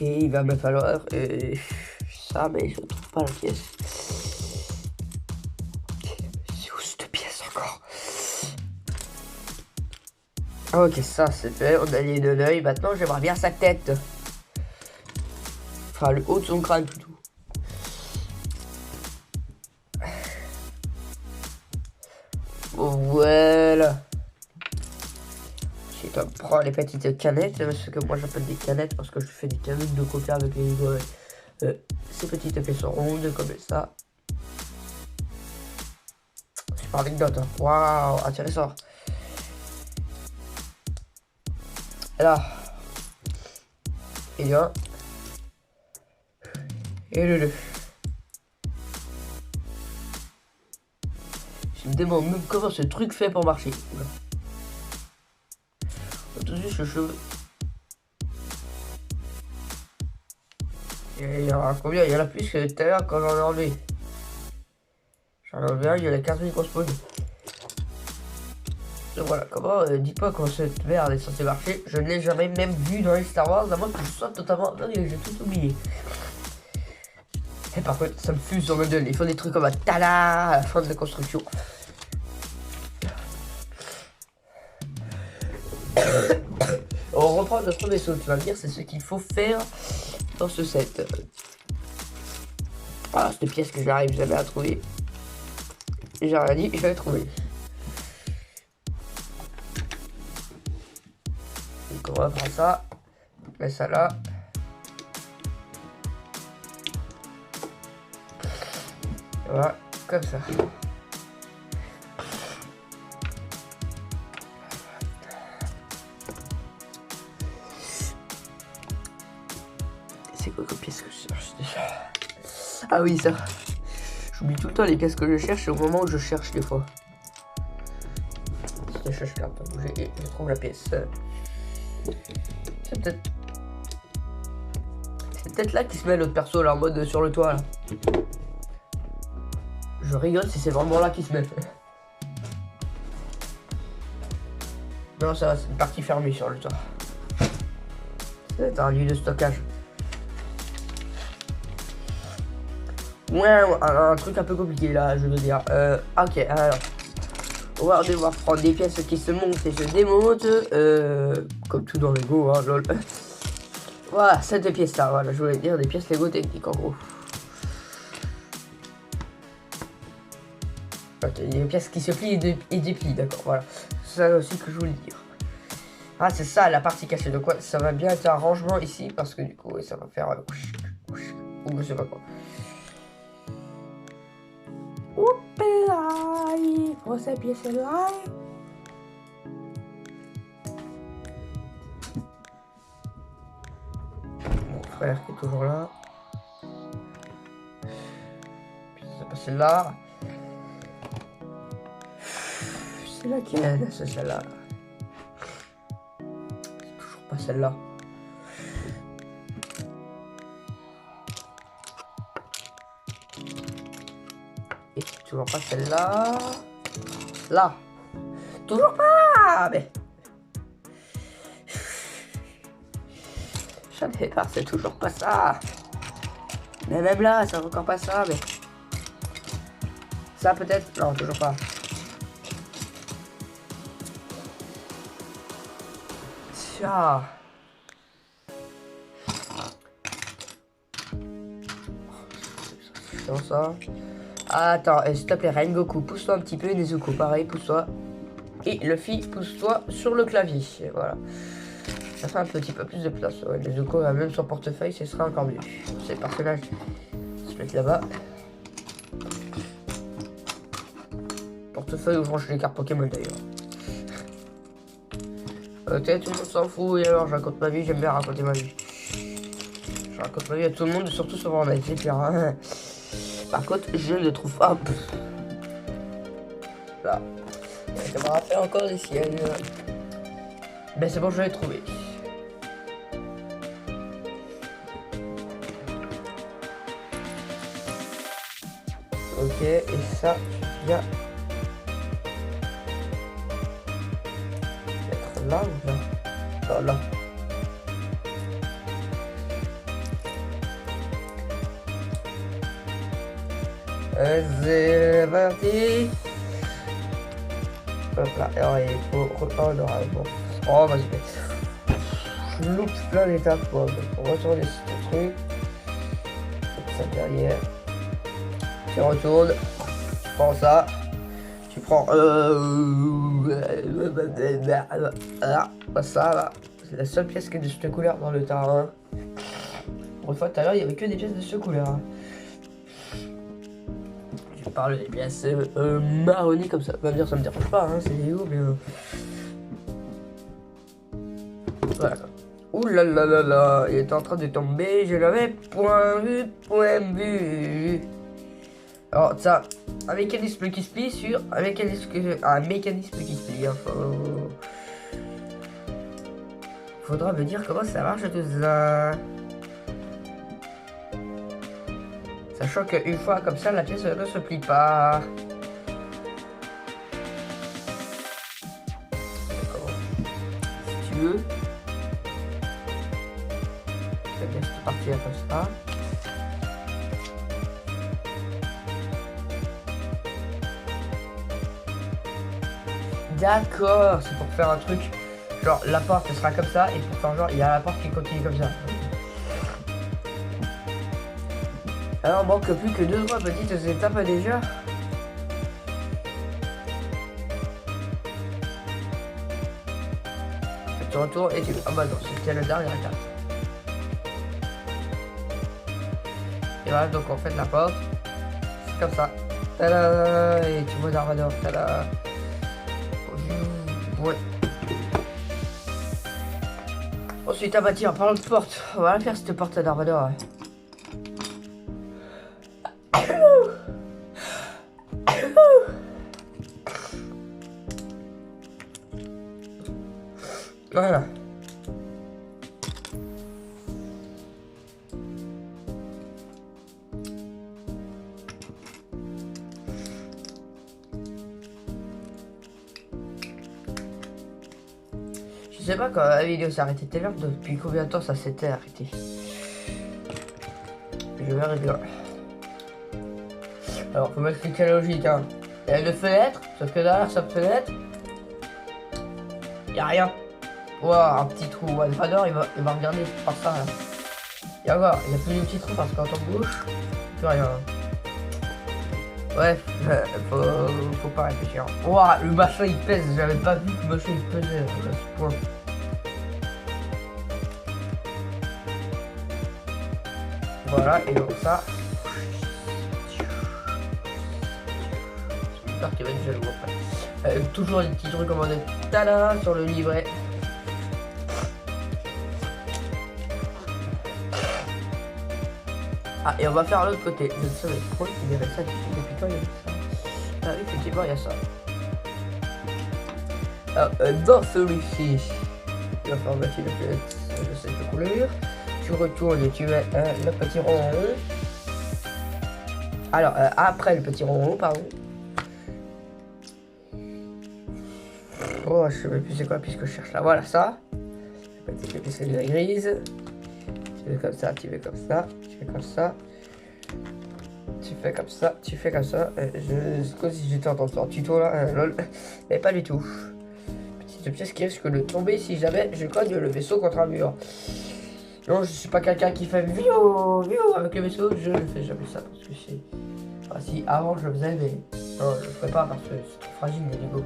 Et il va me falloir ça, mais je trouve pas la pièce. C'est où cette pièce encore? Ok, ça c'est fait, on a les deux l'œil. Maintenant, j'aimerais bien sa tête. Enfin, le haut de son crâne plutôt. Voilà. Ensuite, on prend les petites canettes, ce que moi j'appelle des canettes parce que je fais des canettes de coca avec ces petites pièces rondes comme ça. Super anecdote, hein. Waouh, intéressant. Là. Et un. Et le 2. Je me demande même comment ce truc fait pour marcher. Tout de suite, le cheveu. Il y en a combien? Il y en a plus que tout à l'heure quand j'en ai enlevé. J'en ai enlevé un, il y en a 15 000 qu'on spawn. Donc voilà, comment, dites-moi comment cette merde est censée marcher. Je ne l'ai jamais même vu dans les Star Wars, à moins que je sois totalement... Non, j'ai tout oublié. Et par contre, ça me fuse sur le modèle. Il faut des trucs comme un tada à la fin de la construction. On reprend notre vaisseau, tu vas me dire, c'est ce qu'il faut faire dans ce set. Ah, cette pièce que j'arrive jamais à trouver. J'ai rien dit, je vais trouver. Donc on va prendre ça. On met ça là. Voilà, comme ça. C'est quoi comme pièce que je cherche déjà? Ah oui, ça. J'oublie tout le temps les pièces que je cherche au moment où je cherche des fois. Si je cherche là, pas bouger et je trouve la pièce. C'est peut-être là qu'il se met l'autre perso là en mode sur le toit là. Je rigole si c'est vraiment là qu'il se met. Non, ça va, c'est une partie fermée sur le toit. C'est un lieu de stockage. Ouais, un truc un peu compliqué là, je veux dire. Ok, alors. On va devoir prendre des pièces qui se montent et se démontent. Comme tout dans Lego, hein, lol. Voilà, cette pièce là, voilà, je voulais dire des pièces Lego techniques en gros. Ok, des pièces qui se plient et déplient, d'accord, voilà. C'est ça aussi que je voulais dire. Ah, c'est ça la partie cachée, donc ouais, ça va bien être un rangement ici, parce que du coup, ouais, ça va faire... ou je sais pas quoi. Oups, pour cette pièce-là. Mon frère qui est toujours là. Puis ça passe celle-là. C'est laquelle? C'est celle-là. C'est toujours pas celle-là. Et c'est toujours pas celle-là. Là. Toujours pas. Mais... Jamais pas, c'est toujours pas ça. Mais même là, c'est encore pas ça, mais... Ça peut-être? Non, toujours pas. Tiens. C'est ça. Attends, s'il te plaît, Rengoku, pousse-toi un petit peu. Nezuko, pareil, pousse-toi. Et Luffy, pousse-toi sur le clavier. Et voilà. Ça fait un petit peu plus de place. Ouais, Nezuko a même son portefeuille, ce sera encore mieux. Ces personnages se mettent là-bas. Portefeuille où je range les cartes Pokémon d'ailleurs. Ok, tout le monde s'en fout. Et alors, je raconte ma vie, j'aime bien raconter ma vie. Je raconte ma vie à tout le monde, surtout sur Fortnite, c'est clair. Hein. Par contre, je ne trouve pas. Là. Ça m'a rappelé encore des siennes. Ben c'est bon, je l'ai trouvé. Ok, et ça, bien. Être là ou là? Non, là. C'est parti. Hop là, alors il faut reprendre. Bon, Oh, vas-y. Je loupe plein d'étapes, quoi. On retourne ce truc. Ça derrière. Tu retournes. Tu prends ça. Tu prends ça là. C'est la seule pièce qui est de cette couleur dans le terrain. Une fois tout à l'heure, il n'y avait que des pièces de cette couleur. Je parle des pièces marronnées comme ça. Va me dire, ça me dérange pas, hein, c'est où, mais. Voilà. Ouh là là là là, il est en train de tomber, je l'avais point vu. Alors ça, un mécanisme qui se plie sur un mécanisme qui se plie. Faudra me dire comment ça marche tout ça. Sachant qu'une fois comme ça, la pièce ne se plie pas. D'accord. Si tu veux. Je vais bien cette partie là comme ça. D'accord, c'est pour faire un truc. Genre la porte sera comme ça et pour faire genre il y a la porte qui continue comme ça. Alors manque plus que 2-3 petites étapes déjà. Tu retournes et tu... Ah bah non, c'était la dernière étape. Et voilà, donc en fait la porte, c'est comme ça. Tada. Et tu vois Darvador, tada. Ouais. Ensuite, ah bah tiens, parlons de porte. On va la faire cette porte à Darvador. Voilà. Je sais pas quand la vidéo s'est arrêtée tout à l'heure, depuis combien de temps ça s'était arrêté. Je vais arrêter là. Alors, faut m'expliquer la logique, hein. Il y a une fenêtre, sauf que derrière cette fenêtre, il n'y a rien. Wow, un petit trou. Darvador, il va regarder par ça, là. Et encore, il y a plus de petits trous parce qu'en tant que gauche, plus rien. Bref, faut pas réfléchir. Wow, le machin il pèse, j'avais pas vu que le machin il pesait à ce point. Voilà, et donc ça. J'espère qu'il va être jaloux après. Toujours des petits trucs commandés. Tada sur le livret. Ah, et on va faire l'autre côté. Je ne savais pas qu'il y avait ça depuis quand il y avait ça. Ah oui, effectivement, il y a ça. Alors, dans celui-ci, il va falloir mettre une pièce de cette couleur. Tu retournes et tu mets le petit rond en haut. Alors, après le petit rond en haut, pardon. Oh, je sais même plus c'est quoi puisque je cherche là. Voilà ça. Tu fais de la grise. Tu fais comme ça, tu fais comme ça, tu fais comme ça. Tu fais comme ça, tu fais comme ça. C'est comme si j'étais en train de faire un tuto là, lol. Mais pas du tout. Petite pièce qui risque de tomber si jamais je cogne le vaisseau contre un mur. Non, je suis pas quelqu'un qui fait viou avec le vaisseau, je ne fais jamais ça parce que c'est. Enfin, si avant je le faisais, mais non, je le ferai pas parce que c'est trop fragile les Lego.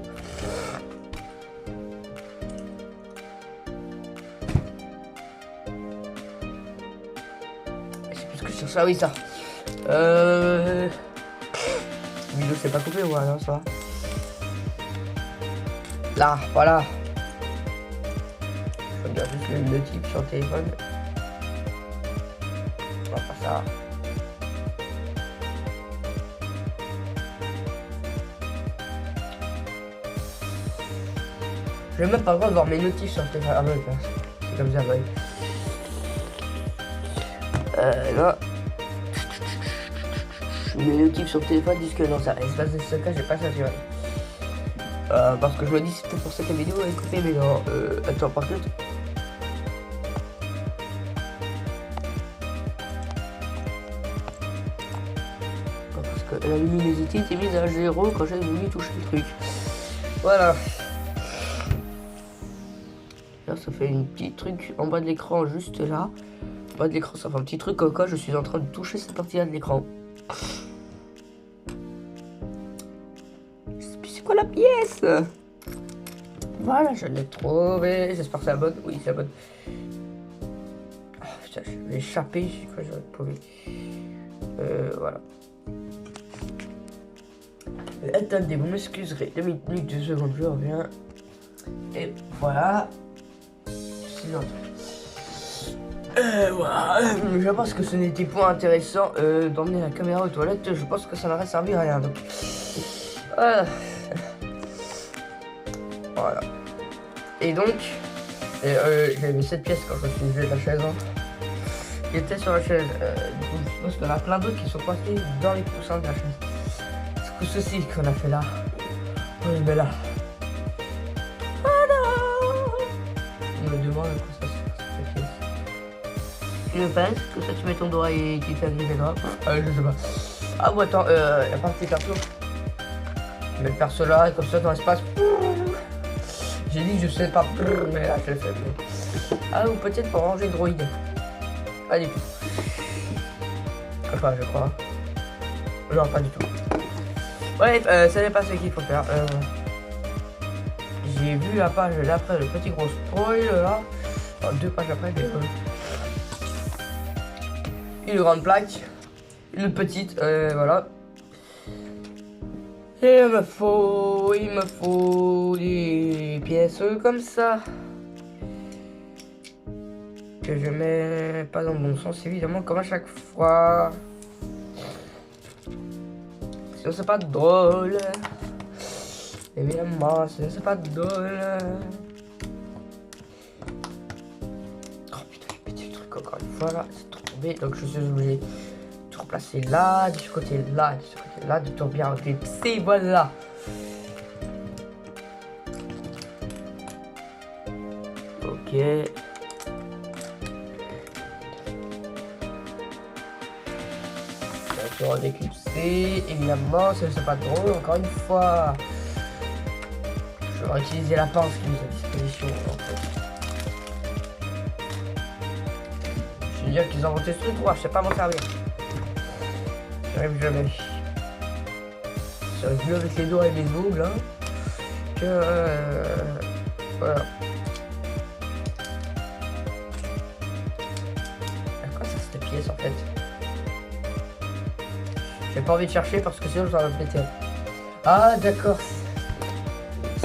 C'est plus que sur ça, oui, ça. Vidéo, c'est pas coupé, ouais, non, ça va. Là, voilà. Je regarde juste le type sur le téléphone. On va faire ça. Je n'ai même pas le droit de voir mes notifs sur le téléphone. Ah, ouais, c'est comme ça, ouais. Là. Mes notifs sur le téléphone disent que non, ça espace de stockage, j'ai pas ça, c'est vrai. Parce que je me dis c'est peut-être pour cette vidéo à écouter, mais non. Attends, par contre. Parce que la luminosité était mise à 0 quand j'ai voulu toucher le truc. Voilà. Là, ça fait un petit truc en bas de l'écran, juste là. En bas de l'écran, ça fait un petit truc comme quoi je suis en train de toucher cette partie-là de l'écran. Je sais plus c'est quoi la pièce. Voilà, je l'ai trouvée. J'espère que c'est la bonne. Oui, c'est la bonne. Oh, putain, je vais échapper. Je sais quoi, j'aurais trouvé. Voilà. Attendez, vous m'excuserez. 2 minutes, 2 secondes, je reviens. Et voilà. Sinon. Voilà. Je pense que ce n'était pas intéressant d'emmener la caméra aux toilettes. Je pense que ça n'aurait servi à rien. Donc, voilà. Voilà. Et donc, j'avais cette pièce quand je me suis levé de la chaise. Il était sur la chaise. Du coup, je pense qu'il y en a plein d'autres qui sont passés dans les coussins de la chaise. Du coup, ceci qu'on a fait là, on le met là. On me demande à quoi ça sert cette pièce. Tu le pinces, comme ça tu mets ton doigt et tu fais agriver le doigt. Je sais pas. Ah bon attends, y a pas un petit carton. Tu mets le perso là et comme ça dans l'espace. J'ai dit que je sais pas, mais là je le fais. Ah ou peut-être pour ranger le droïde. Pas du tout. Enfin je crois. Genre pas du tout. Ouais, ça n'est pas ce qu'il faut faire. J'ai vu la page d'après, le petit gros spoil là. Enfin, 2 pages après, mais une grande plaque, une petite, voilà. Et il me faut des pièces comme ça. Que je mets pas dans le bon sens, évidemment, comme à chaque fois. Sinon c'est pas drôle. Évidemment, sinon c'est pas drôle. Oh putain, j'ai pété le truc encore une fois là, c'est trop tombé. Donc je suis obligé de tout replacer là, de ce côté là, de ce côté là, de tout bien clipser, voilà. Ok. Sur déclipser, évidemment, ça c'est pas drôle, encore une fois. Je vais utiliser la pince qui est à disposition en fait. Je veux dire qu'ils ont inventé ce truc, moi je sais pas m'en servir. J'arrive jamais. J'arrive mieux avec les doigts et les ongles hein, que voilà. À quoi ça cette pièce en fait? J'ai pas envie de chercher parce que sinon ça va me péter. Ah d'accord.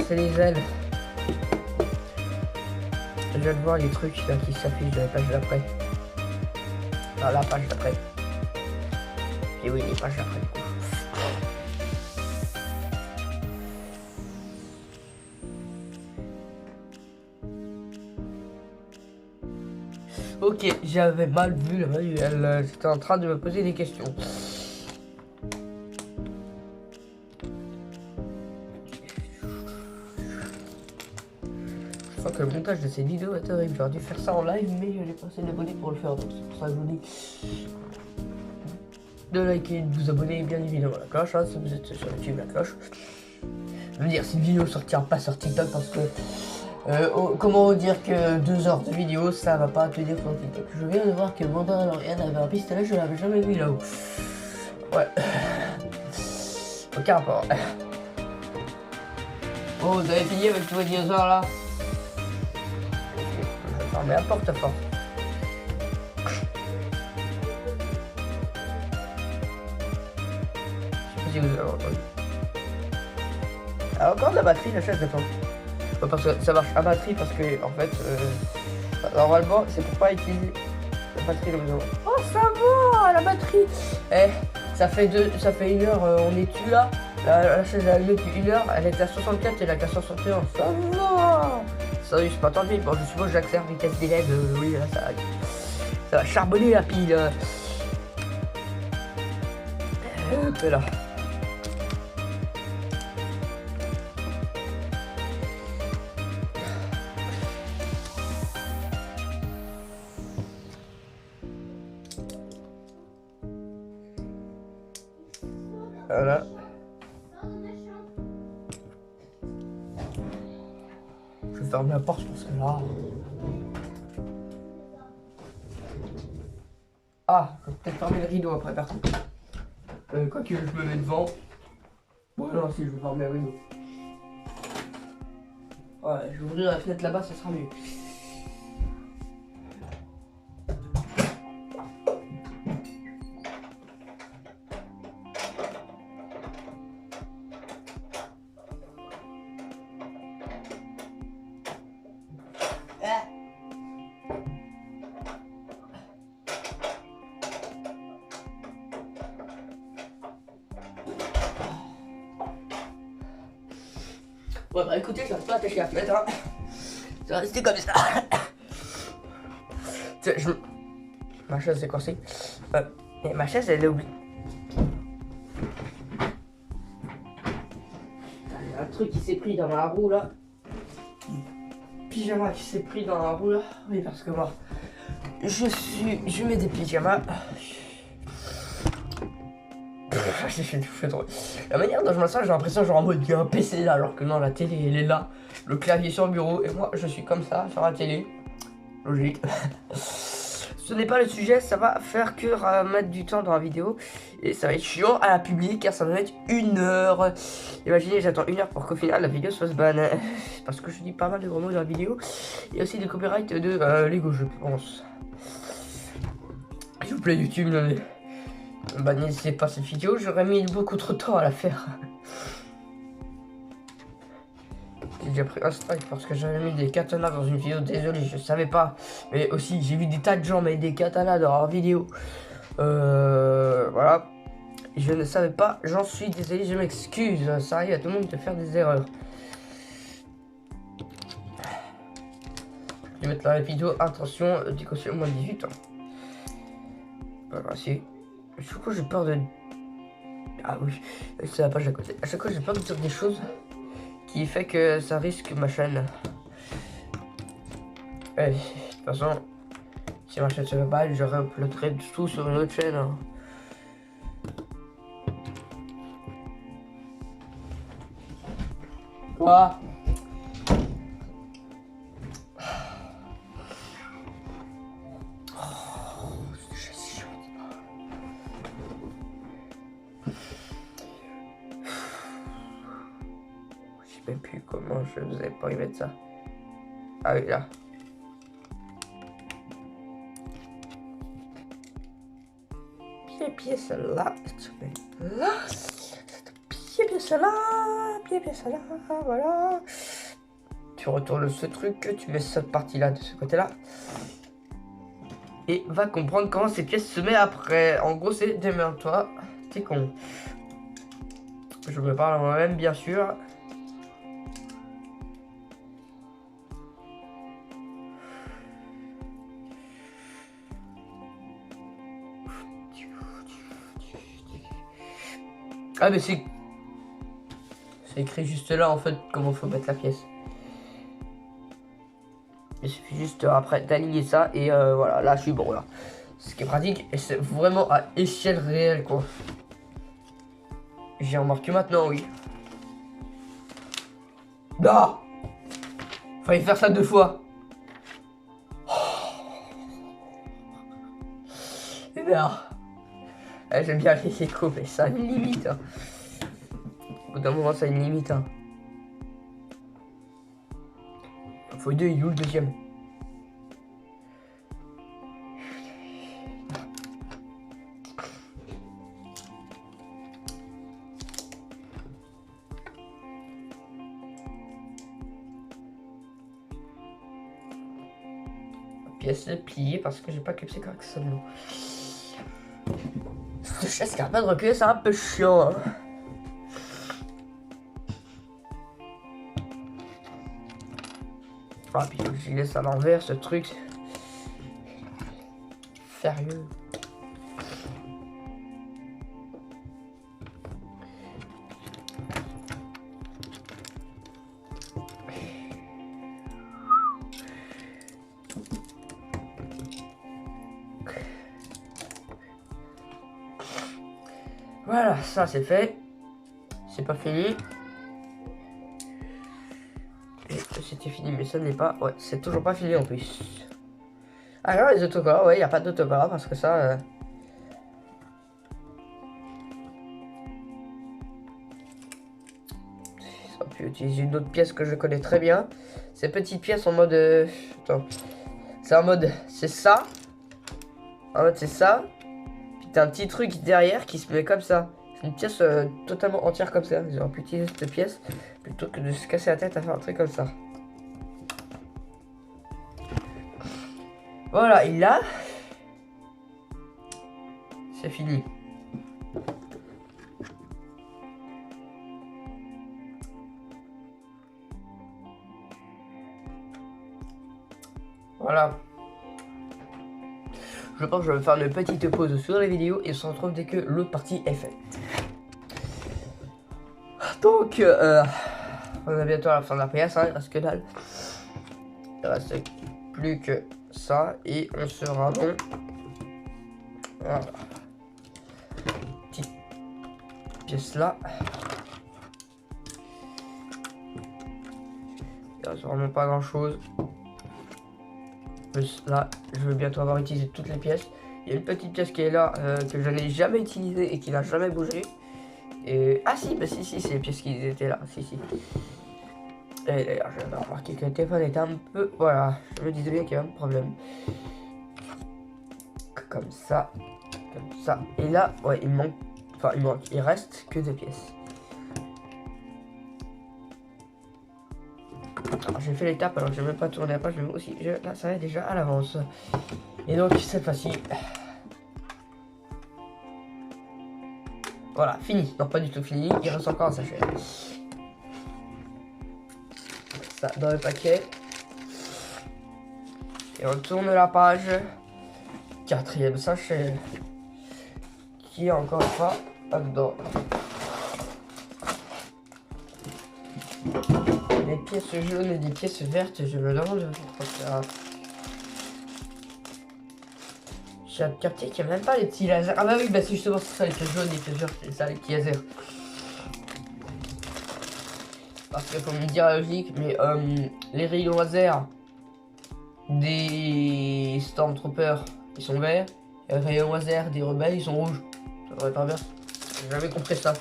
C'est les ailes. Je viens de voir les trucs là qui s'affichent dans la page d'après. Dans la page d'après. Et oui, les pages d'après du coup. Ok, j'avais mal vu la manuelle. J'étais en train de me poser des questions. Que le montage de ces vidéos est terrible. J'aurais dû faire ça en live, mais je n'ai pas assez d'abonnés pour le faire. Donc c'est pour ça que je vous dis de liker, de vous abonner, bien évidemment la cloche. Hein, si vous êtes sur YouTube, la cloche. Je veux dire, cette vidéo sortira pas sur TikTok parce que comment dire que 2 heures de vidéo, ça va pas tenir sur TikTok. Je viens de voir que Mandalorian avait un pistolet, je l'avais jamais vu là-haut. Ouais. Aucun rapport. Oh, vous avez fini avec tous vos dinosaures là? Mais à porte fort. Je sais pas si vous avez entendu. Ah, encore de la batterie, la chaise d'attente. Parce que ça marche à batterie parce que en fait normalement c'est pour pas utiliser la batterie de maison. Oh ça va la batterie. Eh ça fait 1 heure on est dessus là. La chaise elle a allumé depuis 1 heure, elle est à 64 et elle est à 61. Ça va. Ça c'est pas tant de vie. Bon je suppose que j'accélère vitesse des LED, oui là ça va charbonner la pile. Hop là. Voilà. Je peux fermer la porte parce que là. Ah, je vais peut-être fermer le rideau après, par contre. Quoique je me mets devant. Bon, non, si je vais fermer le rideau. Ouais, je vais ouvrir la fenêtre là-bas, ça sera mieux. Ouais, bah écoutez, je vais pas attacher la fenêtre, hein. Ça va rester comme ça. Ma chaise est coincée. Et ma chaise, elle est oubliée. Il y a un truc qui s'est pris dans ma roue là. Pyjama qui s'est pris dans la roue là. Oui, parce que moi, je mets des pyjamas. La manière dont je me sens, j'ai l'impression genre en mode il y a un PC là, alors que non, la télé elle est là, le clavier sur le bureau et moi je suis comme ça sur la télé. Logique. Ce n'est pas le sujet, ça va faire que mettre du temps dans la vidéo et ça va être chiant à la publier car ça va mettre 1 heure. Imaginez, j'attends 1 heure pour qu'au final la vidéo soit ban. Parce que je dis pas mal de gros mots dans la vidéo. Il y a aussi des copyrights de Lego, je pense. S'il vous plaît, YouTube, non mais. Bannissez pas cette vidéo, j'aurais mis beaucoup trop de temps à la faire. J'ai déjà pris un strike parce que j'avais mis des katanas dans une vidéo, désolé, je savais pas. Mais aussi, j'ai vu des tas de gens mettre des katanas dans leur vidéo. Voilà. Je ne savais pas, j'en suis désolé, je m'excuse. Ça arrive à tout le monde de faire des erreurs. Je vais mettre dans la vidéo, attention, décaution moins de 18 ans. Voilà, c'est... Chaque fois j'ai peur de... Ah oui, c'est la page d'à côté. À chaque fois j'ai peur de dire des choses qui fait que ça risque ma chaîne. Et, de toute façon, si ma chaîne se fait pas, je réuploaderai tout sur une autre chaîne. Hein. Quoi? Je sais même plus comment je vous ai pas y mettre ça. Ah oui, là. Bien celle-là. Là. Bien celle-là. Bien celle-là. Voilà. Tu retournes ce truc, tu mets cette partie-là de ce côté-là. Et va comprendre comment ces pièces se mettent après. En gros, c'est démerde-toi. T'es con. Je me parle à moi-même, bien sûr. Ah mais c'est écrit juste là en fait comment faut mettre la pièce. Il suffit juste après d'aligner ça et voilà, là je suis bon là. Ce qui est pratique et c'est vraiment à échelle réelle quoi. J'ai remarqué maintenant, oui. Non, fallait faire ça 2 fois. Et non. J'aime bien les échos, mais ça a une limite. Hein. Au bout d'un moment, ça a une limite. Hein. Faut 2, il est où le deuxième? La pièce est pliée parce que j'ai pas clipsé correct ça de l'eau. Cette chaise qui a pas de recul, c'est un peu chiant. Hein. Ah, puis je laisse à l'envers ce truc. Sérieux. Voilà, ça c'est fait. C'est pas fini. Et c'est c'était fini, mais ça ne l'est pas. Ouais, c'est toujours pas fini en plus. Alors les autocollants, ouais, il n'y a pas d'autocollants parce que ça... On peut utiliser une autre pièce que je connais très bien. Ces petites pièces en mode... Attends. C'est en mode... C'est ça. En mode c'est ça. Puis t'as un petit truc derrière qui se met comme ça. C'est une pièce totalement entière comme ça. J'aurais pu utiliser cette pièce plutôt que de se casser la tête à faire un truc comme ça. Voilà, et là... C'est fini. Voilà. Je pense que je vais faire une petite pause sur les vidéos et on se retrouve dès que l'autre partie est faite. Donc, on est bientôt à la fin de la PS, hein, il reste que dalle. Il reste plus que ça et on sera bon. Voilà. Petite pièce là. Il reste vraiment pas grand chose. Là, je vais bientôt avoir utilisé toutes les pièces. Il y a une petite pièce qui est là, que je n'ai jamais utilisée et qui n'a jamais bougé. Et... Ah si, bah si, c'est les pièces qui étaient là, si. Et d'ailleurs, j'avais remarqué que le téléphone était un peu... Voilà, je me disais bien qu'il y avait un problème. Comme ça. Et là, ouais, il manque... Enfin, il reste que 2 pièces. Alors j'ai fait l'étape alors que je n'ai même pas tourné la page, mais aussi là ça va déjà à l'avance. Et donc cette fois-ci, voilà, fini. Non, pas du tout fini, il reste encore un sachet. Ça dans le paquet. Et on tourne la page. 4e sachet. Qui est encore une fois là-dedans. Des pièces jaunes et des pièces vertes, je me demande pourquoi ça. J'ai capté qu'il n'y a même pas les petits lasers. Ah bah oui, bah c'est justement ça, les pièces jaunes, les pièces vertes, c'est ça, les petits lasers. Parce qu'il faut me dire la logique, mais les rayons laser des Stormtroopers, ils sont verts. Et les rayons laser des rebelles, ils sont rouges. Ça devrait être inverse. J'ai jamais compris ça.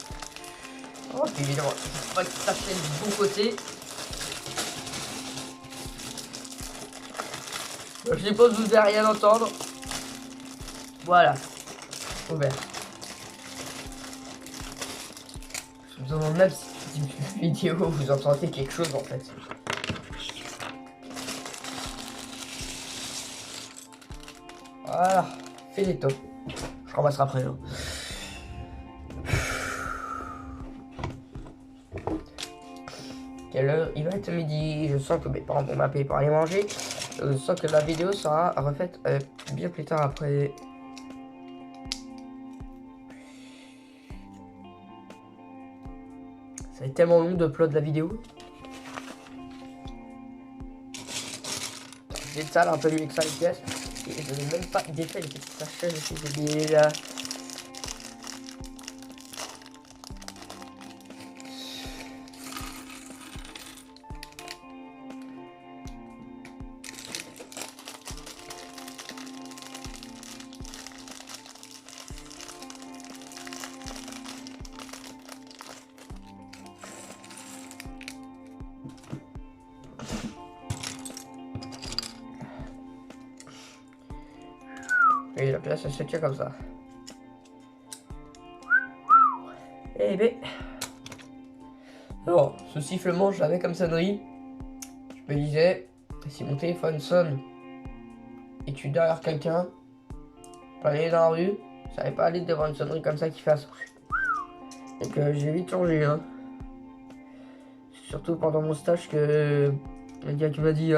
Oh, puis évidemment, il faut pas que ça tienne du bon côté. Je suppose que vous n'allez rien entendre. Voilà. Ouvert. Je me demande même si cette vidéo vous entendez quelque chose en fait. Voilà. Fait les tops. Je ramasserai après. Hein. Quelle heure? Il va être midi. Je sens que mes parents vont m'appeler pour aller manger. Je sens que la vidéo sera refaite bien plus tard après. Ça va être tellement long d'upload la vidéo. J'ai ça là un peu mieux que ça les pièces. Et je n'ai même pas défait les petits sachets, je suis débile. Et la pièce elle se tient comme ça. Eh ben. Alors, ce sifflement, je l'avais comme sonnerie. Je me disais, si mon téléphone sonne et tu es derrière quelqu'un, planer dans la rue, ça n'allait pas aller devant une sonnerie comme ça qui fasse. Donc j'ai vite changé. Hein. Surtout pendant mon stage que le gars qui m'a dit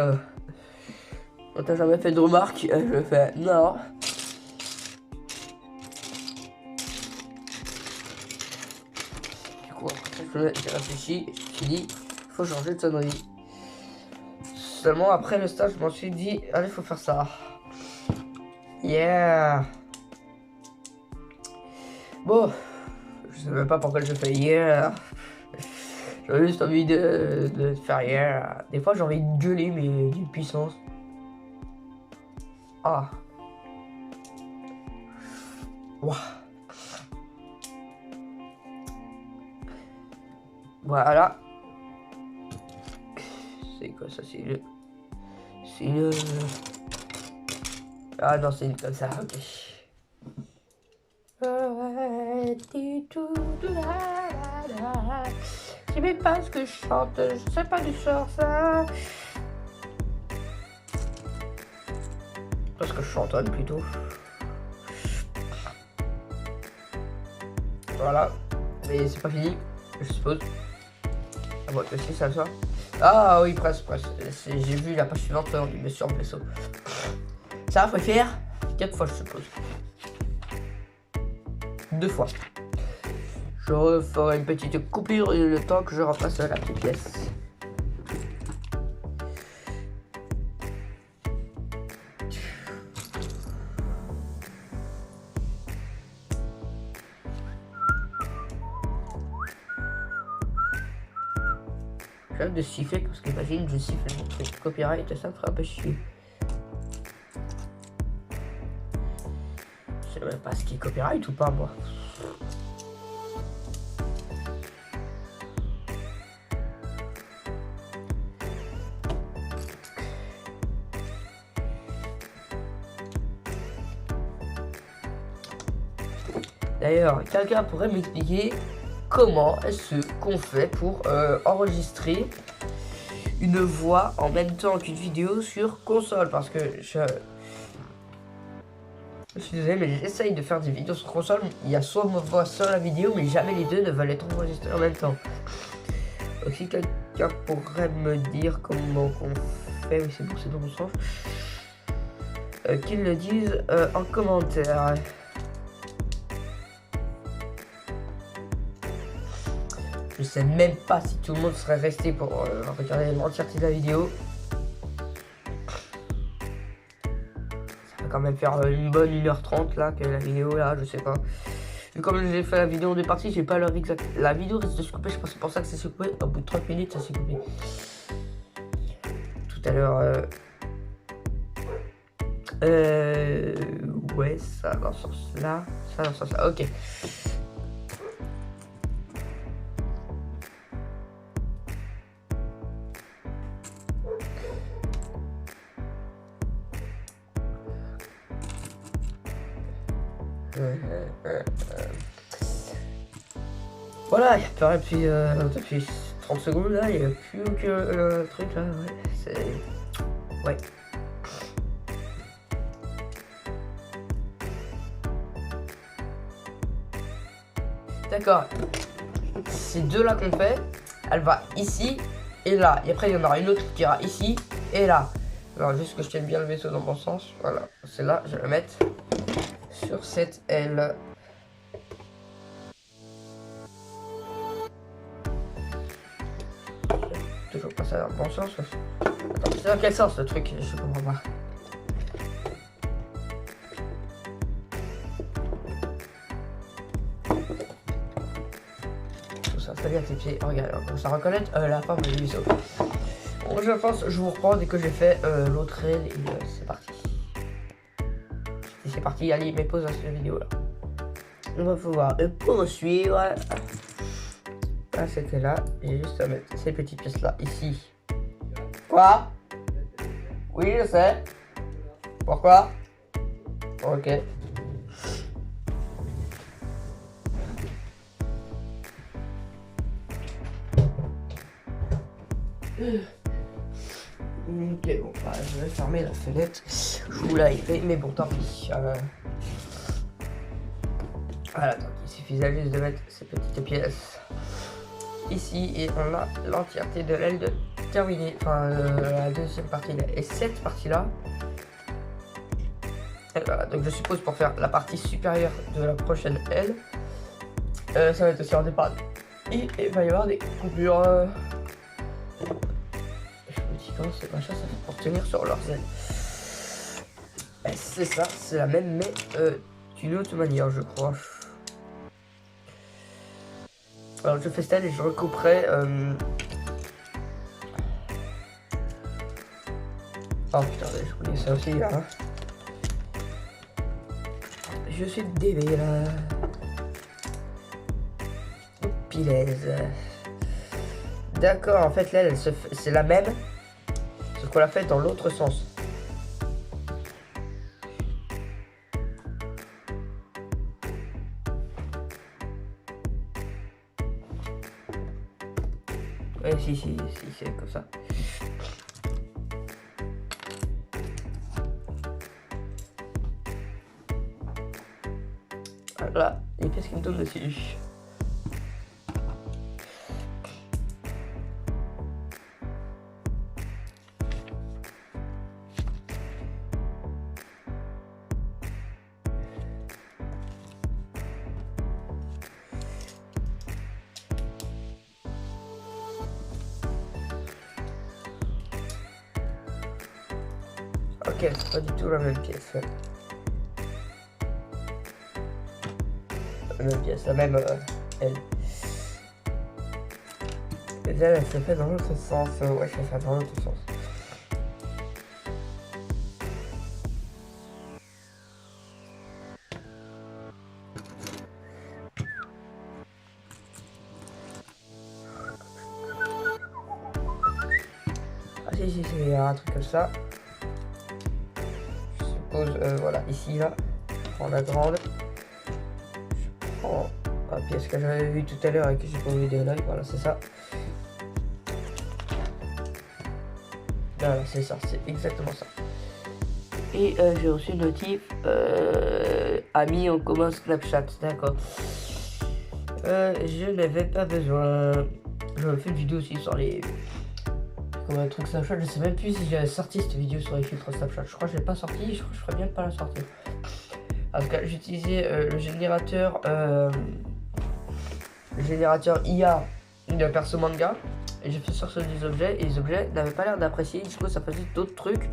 on t'a jamais fait de remarques, je fais non. J'ai réfléchi, je me suis dit, il faut changer de sonnerie. Seulement après le stage, je m'en suis dit, allez, faut faire ça. Yeah. Bon, je sais même pas pourquoi je fais yeah. J'ai juste envie de faire rien. Des fois j'ai envie de gueuler mais d'une puissance. Ah. Ouah. Voilà. C'est quoi ça? C'est le... C'est le... Ah non, c'est comme ça, ok. Je sais même pas ce que je chante, je sais pas du sort ça. Parce que je chantonne plutôt. Voilà, mais c'est pas fini, je suppose. Ah bon, si ça sort. Ah oui, presque. J'ai vu la page suivante du monsieur en vaisseau. Ça, faut faire 4 fois, je suppose. 2 fois. Je referai une petite coupure le temps que je repasse la petite pièce. J'ai hâte de siffler parce qu'imagine, je siffle le truc copyright et ça me fera un peu chier. Je sais même pas ce qui est copyright ou pas, moi. D'ailleurs, quelqu'un pourrait m'expliquer comment est-ce qu'on fait pour enregistrer une voix en même temps qu'une vidéo sur console, parce que je suis désolé mais j'essaye de faire des vidéos sur console, il y a soit ma voix sur la vidéo mais jamais les deux ne veulent être enregistrés en même temps. Donc si quelqu'un pourrait me dire comment on fait, oui c'est bon, c'est dans mon sens, qu'ils le disent en commentaire. Je sais même pas si tout le monde serait resté pour regarder l'entièreté de la vidéo. Ça va quand même faire une bonne 1h30 là que la vidéo là, je sais pas. Vu comme j'ai fait la vidéo en deux parties, j'ai pas l'heure exacte. La vidéo risque de se couper, je pense que c'est pour ça que c'est se coupé. Au bout de 30 minutes, ça s'est coupé. Tout à l'heure. Ouais, ça dans ce sens là. Ça dans ce sens là. Ok. Voilà, il y a depuis 30 secondes là, il n'y a plus aucun truc là, ouais, c'est... Ouais. D'accord. Ces deux là qu'on fait, elle va ici et là. Et après il y en aura une autre qui ira ici et là. Alors juste que je tienne bien le vaisseau dans le bon sens. Voilà, c'est là, je vais la mettre sur cette aile. Toujours pas ça dans le bon sens. Attends, c'est dans quel sens le truc? Je comprends pas. Tout ça, très bien tes pieds. Regarde, on commence à reconnaître la forme du vaisseau. Bon, je pense, je vous reprends dès que j'ai fait l'autre aile et c'est parti. Et c'est parti, allez, mets pause à cette vidéo là. On va pouvoir poursuivre. Ah, c'était là, et juste à mettre ces petites pièces là, ici. Quoi? Oui, je sais. Pourquoi? Ok. Ok, bon, bah, je vais fermer la fenêtre. Je vous l'avais fait, mais bon, tant pis. Voilà, donc il suffisait juste de mettre ces petites pièces ici et on a l'entièreté de l'aile de terminée. Enfin, la deuxième partie là et cette partie là. Et voilà, donc je suppose pour faire la partie supérieure de la prochaine aile, ça va être aussi en départ. Et il va y avoir des coupures. Je me dis comment c'est machin, ça fait pour tenir sur leurs ailes. C'est ça, c'est la même, mais d'une autre manière, je crois. Alors je fais style et je recouperai. Oh putain, je voulais ça aussi là. Je suis débile. Pilaise. D'accord, en fait là, c'est la même. Sauf qu'on l'a fait dans l'autre sens. Ouais, si, c'est comme ça. Voilà, et qu'est-ce qu'il me tombe dessus? Ok, c'est pas du tout la même pièce. La même pièce, la même elle. Et là, elle se fait dans l'autre sens. Ouais, je vais faire dans l'autre sens. Ah si, il y a un truc comme ça. Je suppose, voilà, ici, là. Je prends la grande. Je prends la pièce que j'avais vue tout à l'heure et que j'ai pas vu de l'œil. Voilà, c'est ça. Voilà, c'est ça, c'est exactement ça. Et j'ai reçu une notif. Ami en commun Snapchat, d'accord. Je n'avais pas besoin. J'aurais fait une vidéo aussi sur les... Comme un truc Snapchat, je sais même plus si j'avais sorti cette vidéo sur les filtres Snapchat. Je crois que je l'ai pas sorti, je crois que je ferais bien de pas la sortir. En tout cas, j'ai utilisé le générateur IA de perso manga. Et j'ai fait sortir des objets et les objets n'avaient pas l'air d'apprécier. Du coup, ça faisait d'autres trucs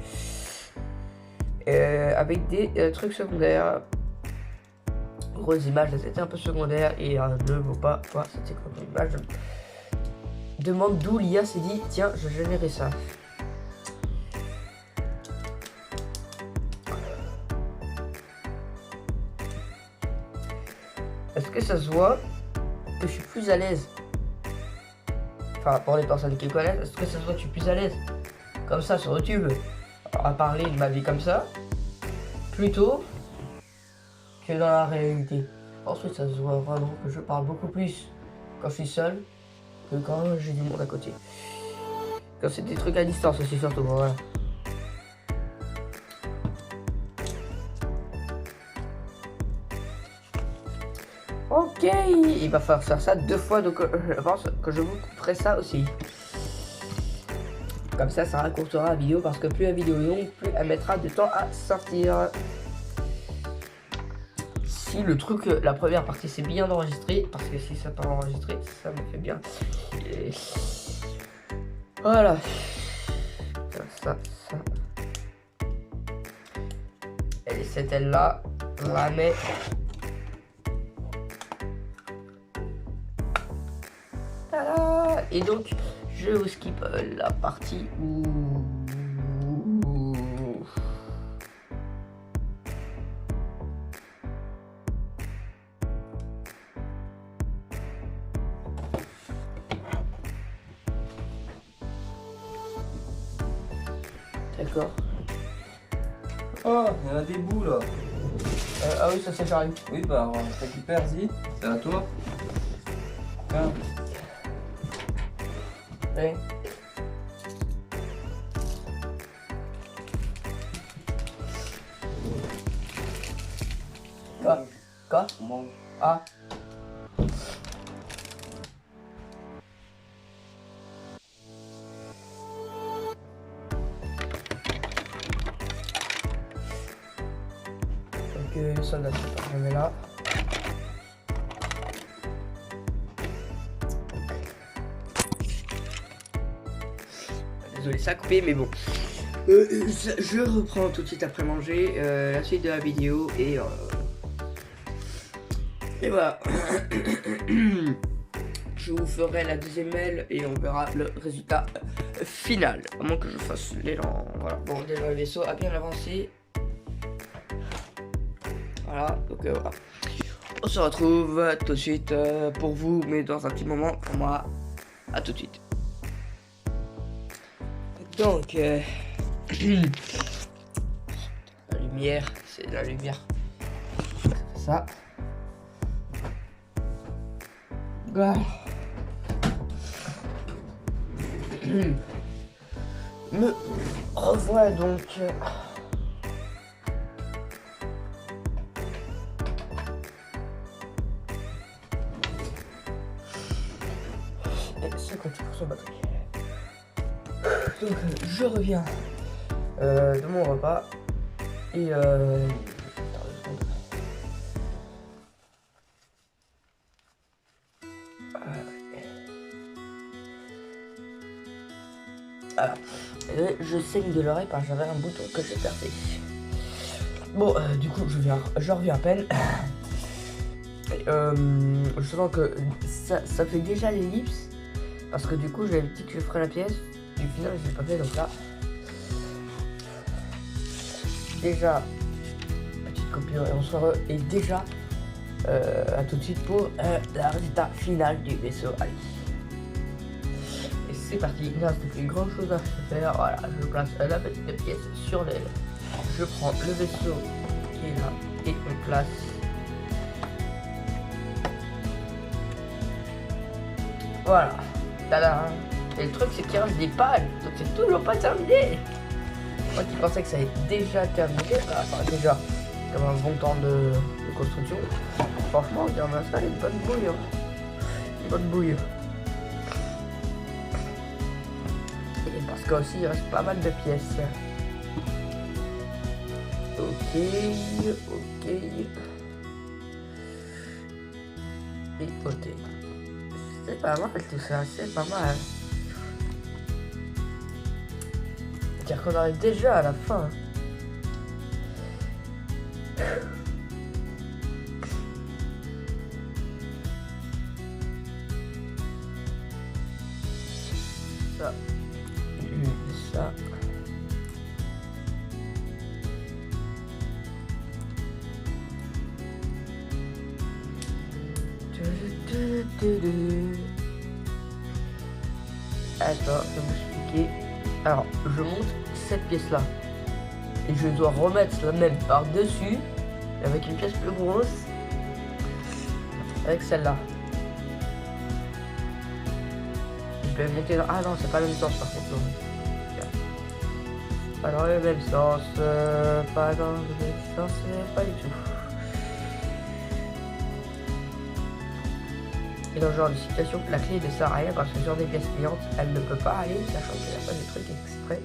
avec des trucs secondaires. Grosses images, c'était un peu secondaire et ne vaut pas. Quoi, c'était comme une image. Demande d'où l'IA s'est dit tiens, je générais ça. Est-ce que ça se voit que je suis plus à l'aise? Enfin, pour les personnes qui connaissent, est-ce que ça se voit que je suis plus à l'aise comme ça sur YouTube à parler de ma vie comme ça plutôt que dans la réalité? Ensuite, ça se voit vraiment que je parle beaucoup plus quand je suis seul que quand j'ai du monde à côté. Quand c'est des trucs à distance aussi surtout, voilà. Ok, il va falloir faire ça 2 fois, donc je pense que je vous couperai ça aussi. Comme ça raccourcira la vidéo parce que plus la vidéo est longue, plus elle mettra de temps à sortir. Si le truc, la première partie c'est bien d'enregistrer, parce que si ça peut enregistrer, ça me fait bien. Et... voilà. Ça. Et cette aile là, on la met. Tada. Et donc, je vous skip la partie où... D'accord. Oh, il y en a des bouts là. Ah oui, ça c'est j'arrive. Oui, bah, récupère-y. C'est à toi. Tiens. Oui. Quoi? On mange. Ah. Donc le soldat, je mets là. Désolé, ça a coupé, mais bon. Je reprends tout de suite après manger la suite de la vidéo et voilà. je vous ferai la deuxième aile et on verra le résultat final. À moins que je fasse l'élan. Voilà. Bon, déjà le vaisseau a bien avancé. Voilà, donc voilà. On se retrouve tout de suite pour vous, mais dans un petit moment pour moi. À tout de suite. Donc, la lumière, c'est la lumière. Ça. Voilà. Me revoilà donc. Et 50% batterie. Donc je reviens de mon repas et voilà. Je saigne de l'oreille parce que j'avais un bouton que j'ai percé. Bon, du coup, je reviens à peine. Je sens que ça fait déjà l'ellipse parce que du coup, j'avais dit que je ferais la pièce. Du final, je l'ai pas fait, donc là. Déjà, petite coupure et on se re... Et déjà, à tout de suite pour le résultat final du vaisseau. Allez. Et c'est parti, il ne reste plus grand chose à faire. Voilà, je place la petite pièce sur l'aile. Je prends le vaisseau qui est là et on place. Voilà. Tada. Et le truc c'est qu'il reste des pales, donc c'est toujours pas terminé. Moi qui pensais que ça allait déjà terminé, enfin déjà comme un bon temps de construction. Franchement, on a installé une bonne bouille. Hein. Une bonne bouille. Et parce qu'aussi il reste pas mal de pièces. Ok. Et ok. C'est pas mal tout ça, c'est pas mal. C'est-à-dire qu'on arrive déjà à la fin. Ça. Ça. Attends, je vais vous expliquer. Alors, je monte cette pièce-là. Et je dois remettre la même par-dessus. Avec une pièce plus grosse. Avec celle-là. Je vais monter dans... Ah non, c'est pas le même sens par contre. Pas dans le même sens. Pas dans le même sens. Pas du tout. Et dans ce genre de situation, la clé ne sert à rien parce que sur des pièces clientes, elle ne peut pas aller, sachant qu'il n'y a pas de trucs exprès.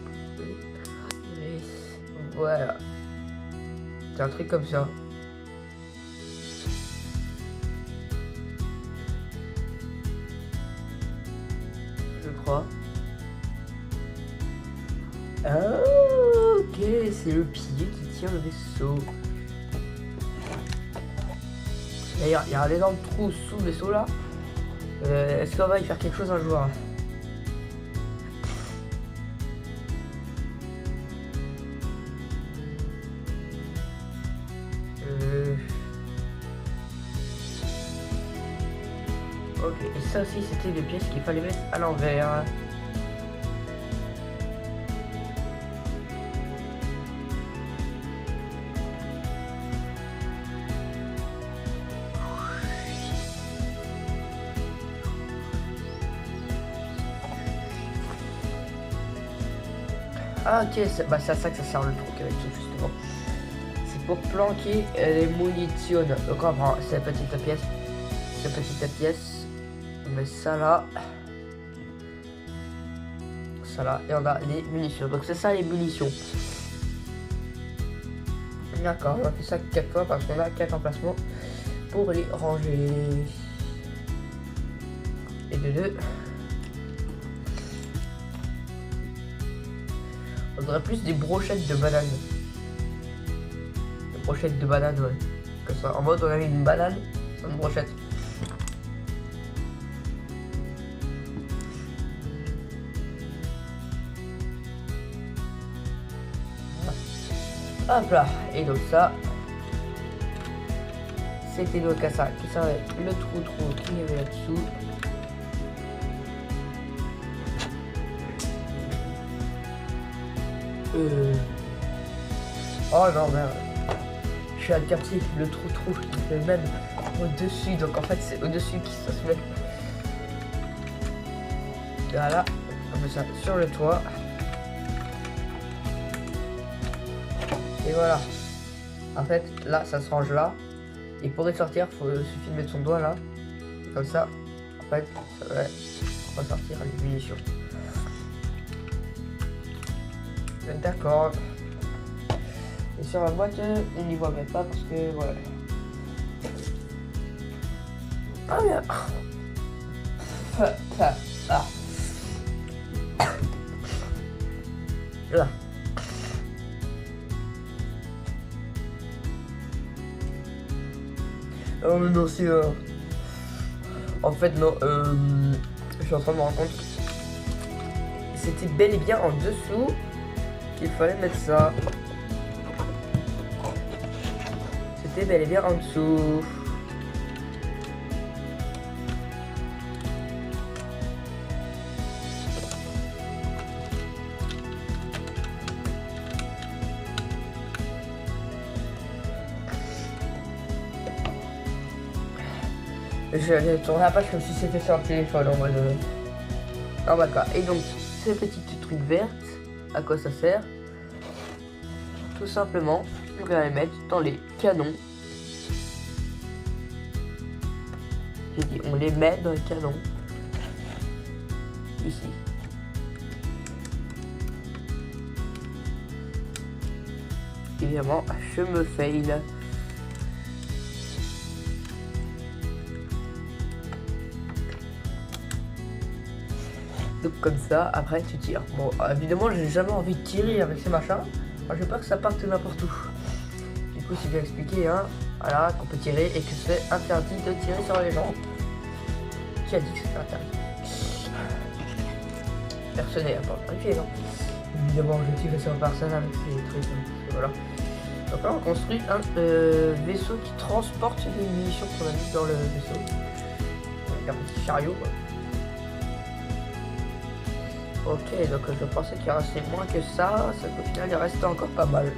Voilà. C'est un truc comme ça. Je crois. Ah, ok, c'est le pied qui tient le vaisseau. D'ailleurs, il y a un énorme trou sous le vaisseau là. Est-ce qu'on va y faire quelque chose un jour? Ok, et ça aussi c'était des pièces qu'il fallait mettre à l'envers. Ah ok, c'est à ça que ça sert le truc avec tout justement. C'est pour planquer les munitions. Donc on prend cette petite pièce, on met ça là, et on a les munitions. Donc c'est ça les munitions. D'accord, on a fait ça 4 fois parce qu'on a 4 emplacements pour les ranger. Et de 2. On dirait plus des brochettes de banane. Des brochettes de banane, ouais. Comme ça, en mode on a mis une banane sur une brochette. Hop là. Et donc ça, c'était donc à ça qui servait le trou qu'il y avait là-dessous. Oh non merde. Je suis à quartier, le trou il est même au-dessus, donc en fait c'est au-dessus qui ça se met. Voilà, on met ça sur le toit. Et voilà. En fait, là ça se range là. Et pour y sortir, suffit de mettre son doigt là. Comme ça, en fait, ça va ressortir les munitions. D'accord. Et sur la boîte, on n'y voit même pas parce que voilà. Ah bien. Là. Oh mais non, c'est en fait non, je suis en train de me rendre compte que c'était bel et bien en dessous qu'il fallait mettre ça. C'était bel et bien en dessous. Je tournerai la page comme si c'était sur un téléphone en mode. Ah d'accord. Et donc ces petites trucs vertes, à quoi ça sert? Tout simplement, on va les mettre dans les canons. J'ai dit on les met dans les canons. Ici. Évidemment, je me fail. Donc comme ça, après tu tires. Bon, évidemment, j'ai jamais envie de tirer avec ces machins. Moi, j'ai peur que ça parte n'importe où. Du coup, c'est bien expliqué, hein. Voilà, qu'on peut tirer et que c'est interdit de tirer sur les gens. Qui a dit que c'était interdit? Personne n'est vérifié, non? Évidemment, je tire sur personne avec ces trucs. Hein. Voilà. Donc là, on construit un vaisseau qui transporte les munitions qu'on a mis dans le vaisseau. Avec un petit chariot, quoi. Ok, donc je pensais qu'il restait moins que ça, sauf qu'au final il restait encore pas mal.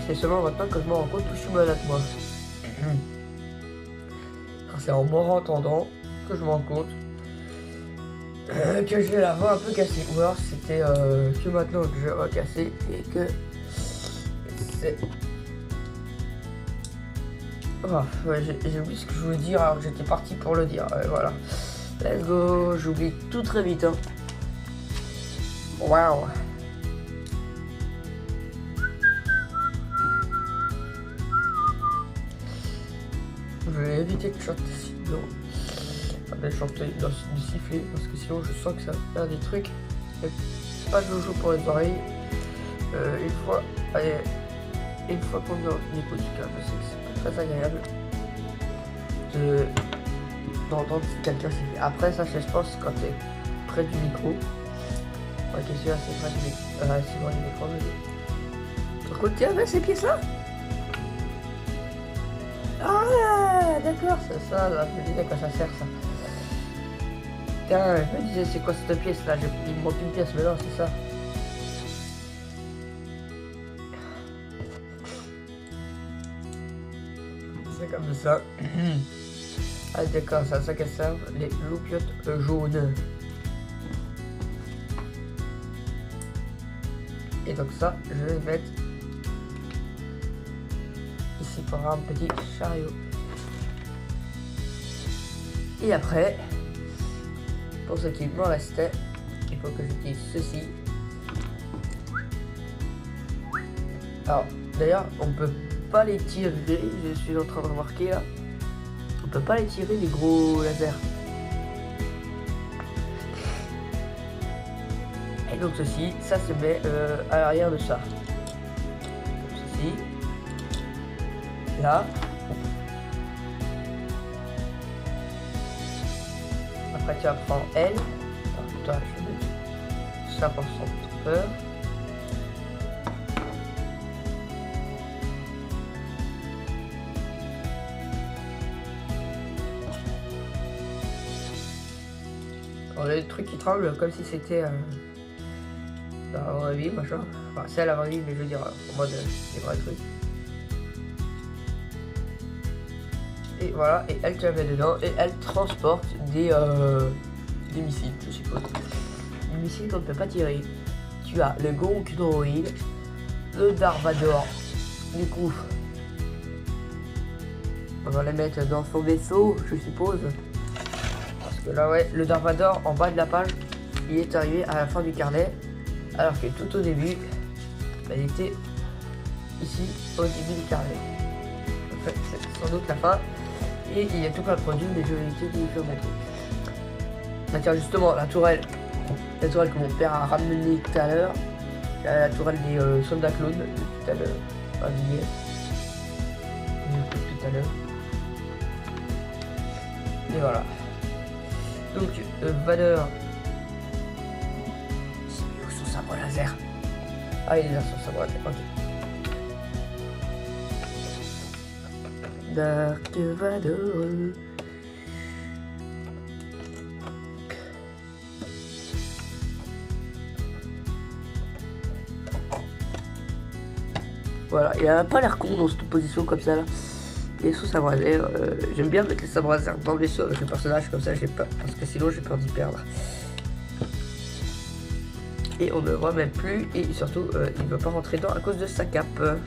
C'est seulement maintenant que je me rends compte que je suis malade moi. C'est en me rendant que je me rends compte que j'ai la voix un peu cassée. Ou alors c'était que maintenant que j'ai la voix cassée et que c'est... Oh, ouais, j'ai oublié ce que je voulais dire alors que j'étais parti pour le dire, voilà. Let's go, j'oublie tout très vite. Hein. Waouh. Je vais éviter de chanter sinon. Enfin, de chanter, de siffler, parce que sinon je sens que ça va faire des trucs. Pas de jojo pour les oreilles. Une fois qu'on est en écoute, je sais que c'est pas très agréable d'entendre quelqu'un siffler. Après ça je pense quand tu es près du micro. Ok, celui-là c'est près du micro. C'est loin du micro. Par contre tiens avec ces pièces là. Ah d'accord, c'est ça là, je me disais à quoi ça sert ça. Putain, je me disais c'est quoi cette pièce là, il me manque une pièce, mais non c'est ça. C'est comme ça. Ah d'accord, c'est à ça qu'elles servent les loupiottes jaunes. Et donc ça, je vais mettre ici pour avoir un petit chariot. Et après, pour ce qui me restait, il faut que j'utilise ceci. Alors, d'ailleurs, on peut pas les tirer, je suis en train de remarquer là. On peut pas les tirer les gros lasers. Et donc ceci, ça se met à l'arrière de ça. Comme ceci. Là. Après tu vas prendre L. Alors, toi, je vais mettre ça pour son trompeur. On a des trucs qui tremblent comme si c'était dans la vraie vie, machin. Enfin, c'est la vraie vie, mais je veux dire, en mode des vrais trucs. Et voilà, et elle te la met dedans et elle transporte des missiles, je suppose. Des missiles qu'on ne peut pas tirer. Tu as le Gonk droïde, le Dark Vador. Du coup, on va les mettre dans son vaisseau, je suppose. Parce que là, ouais, le Dark Vador en bas de la page, il est arrivé à la fin du carnet. Alors que tout au début, bah, il était ici, au début du carnet. En fait, c'est sans doute la fin. Et il y a tout plein de produits, des jeux vidéo qui font des trucs. Bah tiens, justement, la tourelle que mon père a ramenée tout à l'heure, la tourelle des soldats clones de tout à l'heure, enfin d'hier, tout à l'heure. Et voilà. Donc, Vador, c'est mieux que son sabre laser. Ah, il est là, son sabre laser, ok. Dark Vador. Voilà, il a pas l'air con dans cette position comme ça là. Et sous sabre laser, j'aime bien mettre les sabres laser dans le vaisseau avec le personnage comme ça, j'ai peur, parce que sinon j'ai peur d'y perdre. Et on ne le voit même plus, et surtout il ne veut pas rentrer dedans à cause de sa cape.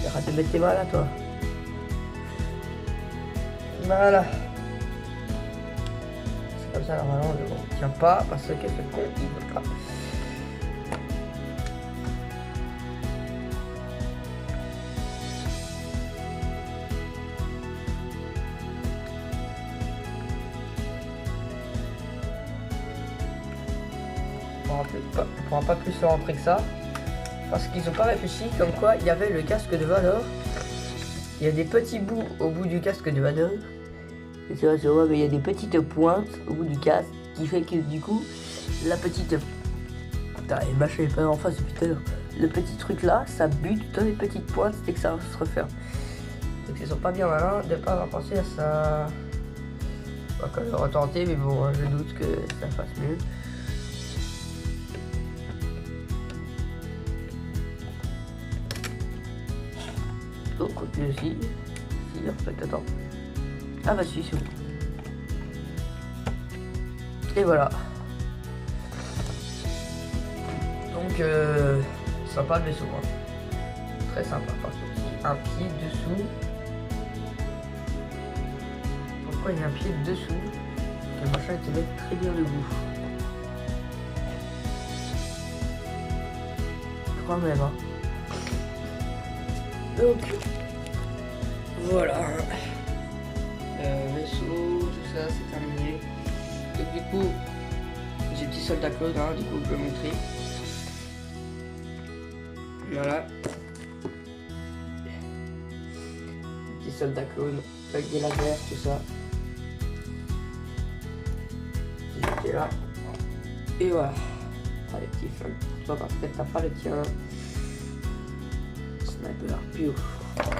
Arrête de mettre tes mains là, toi. Voilà. C'est comme ça, normalement, on ne tient pas parce que ce con, il veut pas. On ne pourra pas plus rentrer que ça. Parce qu'ils n'ont pas réfléchi comme quoi il y avait le casque de Vador. Il y a des petits bouts au bout du casque de Vador. Et c'est vrai, je vois, mais il y a des petites pointes au bout du casque qui fait que du coup, la petite. Putain, et machin est pas en face depuis tout à l'heure. Le petit truc là, ça bute dans les petites pointes et que ça se referme. Donc ils sont pas bien malins de pas avoir pensé à ça. On va quand même retenter, mais bon, je doute que ça fasse mieux. Donc, quoique aussi. Si, en fait, attends. Ah bah si, c'est bon. Et voilà. Donc, sympa le vaisseau. Hein. Très sympa. Par contre, un pied dessous. Pourquoi il y a un pied dessous? Le machin était mettre très bien debout. Je crois même, hein. Donc, voilà. Vaisseau, tout ça, c'est terminé. Donc, du coup, j'ai petit soldat clone, hein, du coup, je vais montrer. Voilà. Petit soldat clone avec des lasers, tout ça. C'était là. Et voilà. Ah, les petits flingues. Toi, parce que t'as pas le tien. Sniper, piou.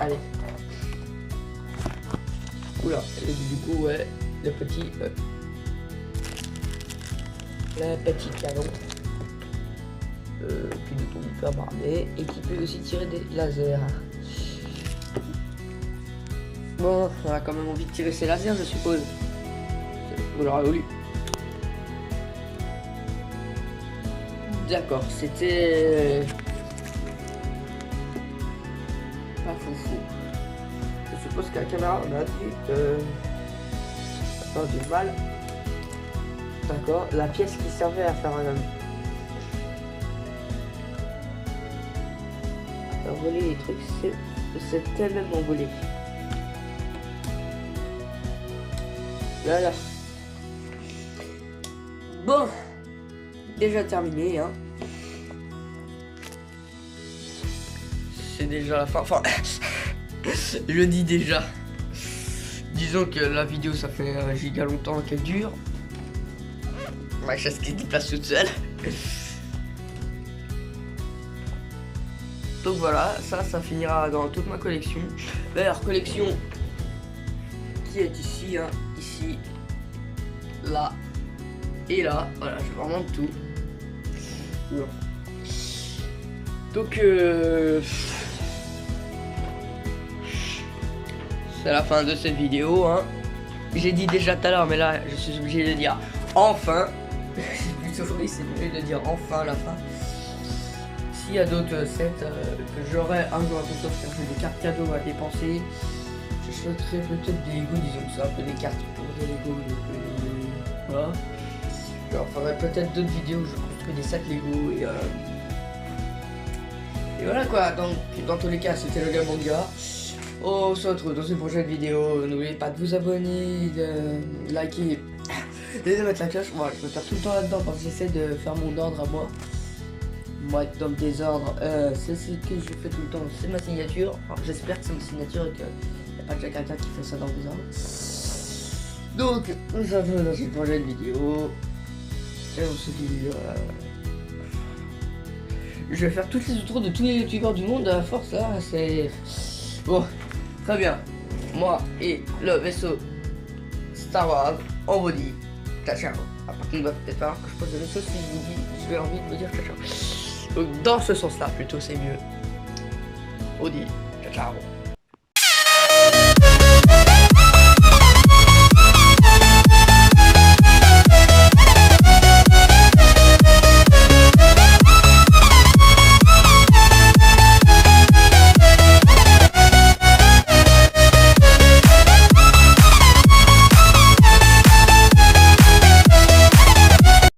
Allez. Oula, et du coup, ouais, le petit canon puis de ton hyper bardé et qui peut aussi tirer des lasers. Bon, on a quand même envie de tirer ses lasers, je suppose. Vous l'aurez voulu. D'accord, c'était pas foufou. Je suppose qu'à la caméra on a dû faire du mal. D'accord, la pièce qui servait à faire envoler les trucs, c'est tellement envolé. Voilà. Bon, déjà terminé, hein. C'est déjà la fin. Enfin, je dis déjà. Disons que la vidéo, ça fait giga longtemps qu'elle dure. Ma chaise qui se déplace toute seule. Donc voilà, ça finira dans toute ma collection. D'ailleurs, collection qui est ici, hein, ici, là et là. Voilà, j'ai vraiment tout. Bon. Donc c'est la fin de cette vidéo, hein. J'ai dit déjà tout à l'heure, mais là je suis obligé de dire enfin. Aujourd'hui c'est mieux de dire enfin la fin. S'il y a d'autres sets que j'aurai un jour à tout sauf chercher des cartes cadeaux à dépenser, je souhaiterais peut-être des Lego, disons que c'est un peu des cartes pour des Lego, donc voilà. Je ferai peut-être d'autres vidéos où je construis des sacs Lego et voilà quoi. Donc dans tous les cas c'était le Gamanga. On se retrouve dans une prochaine vidéo. N'oubliez pas de vous abonner, de liker et de mettre la cloche. Voilà, je me perds tout le temps là-dedans parce que j'essaie de faire mon ordre à moi. Moi être dans le désordre, c'est ce que je fais tout le temps, c'est ma signature. Enfin, j'espère que c'est ma signature et qu'il n'y a pas déjà quelqu'un qui fait ça dans le désordre. Donc, on se retrouve dans une prochaine vidéo. Et on se dit... je vais faire toutes les outros de tous les youtubeurs du monde à force là, c'est... Bon, très bien. Moi et le vaisseau Star Wars, on vous dit ciao ciao. À part qu'il va peut-être falloir que je pose le vaisseau si je vous dis, j'ai envie de vous dire ciao ciao. Donc dans ce sens là plutôt c'est mieux. On dit ciao ciao.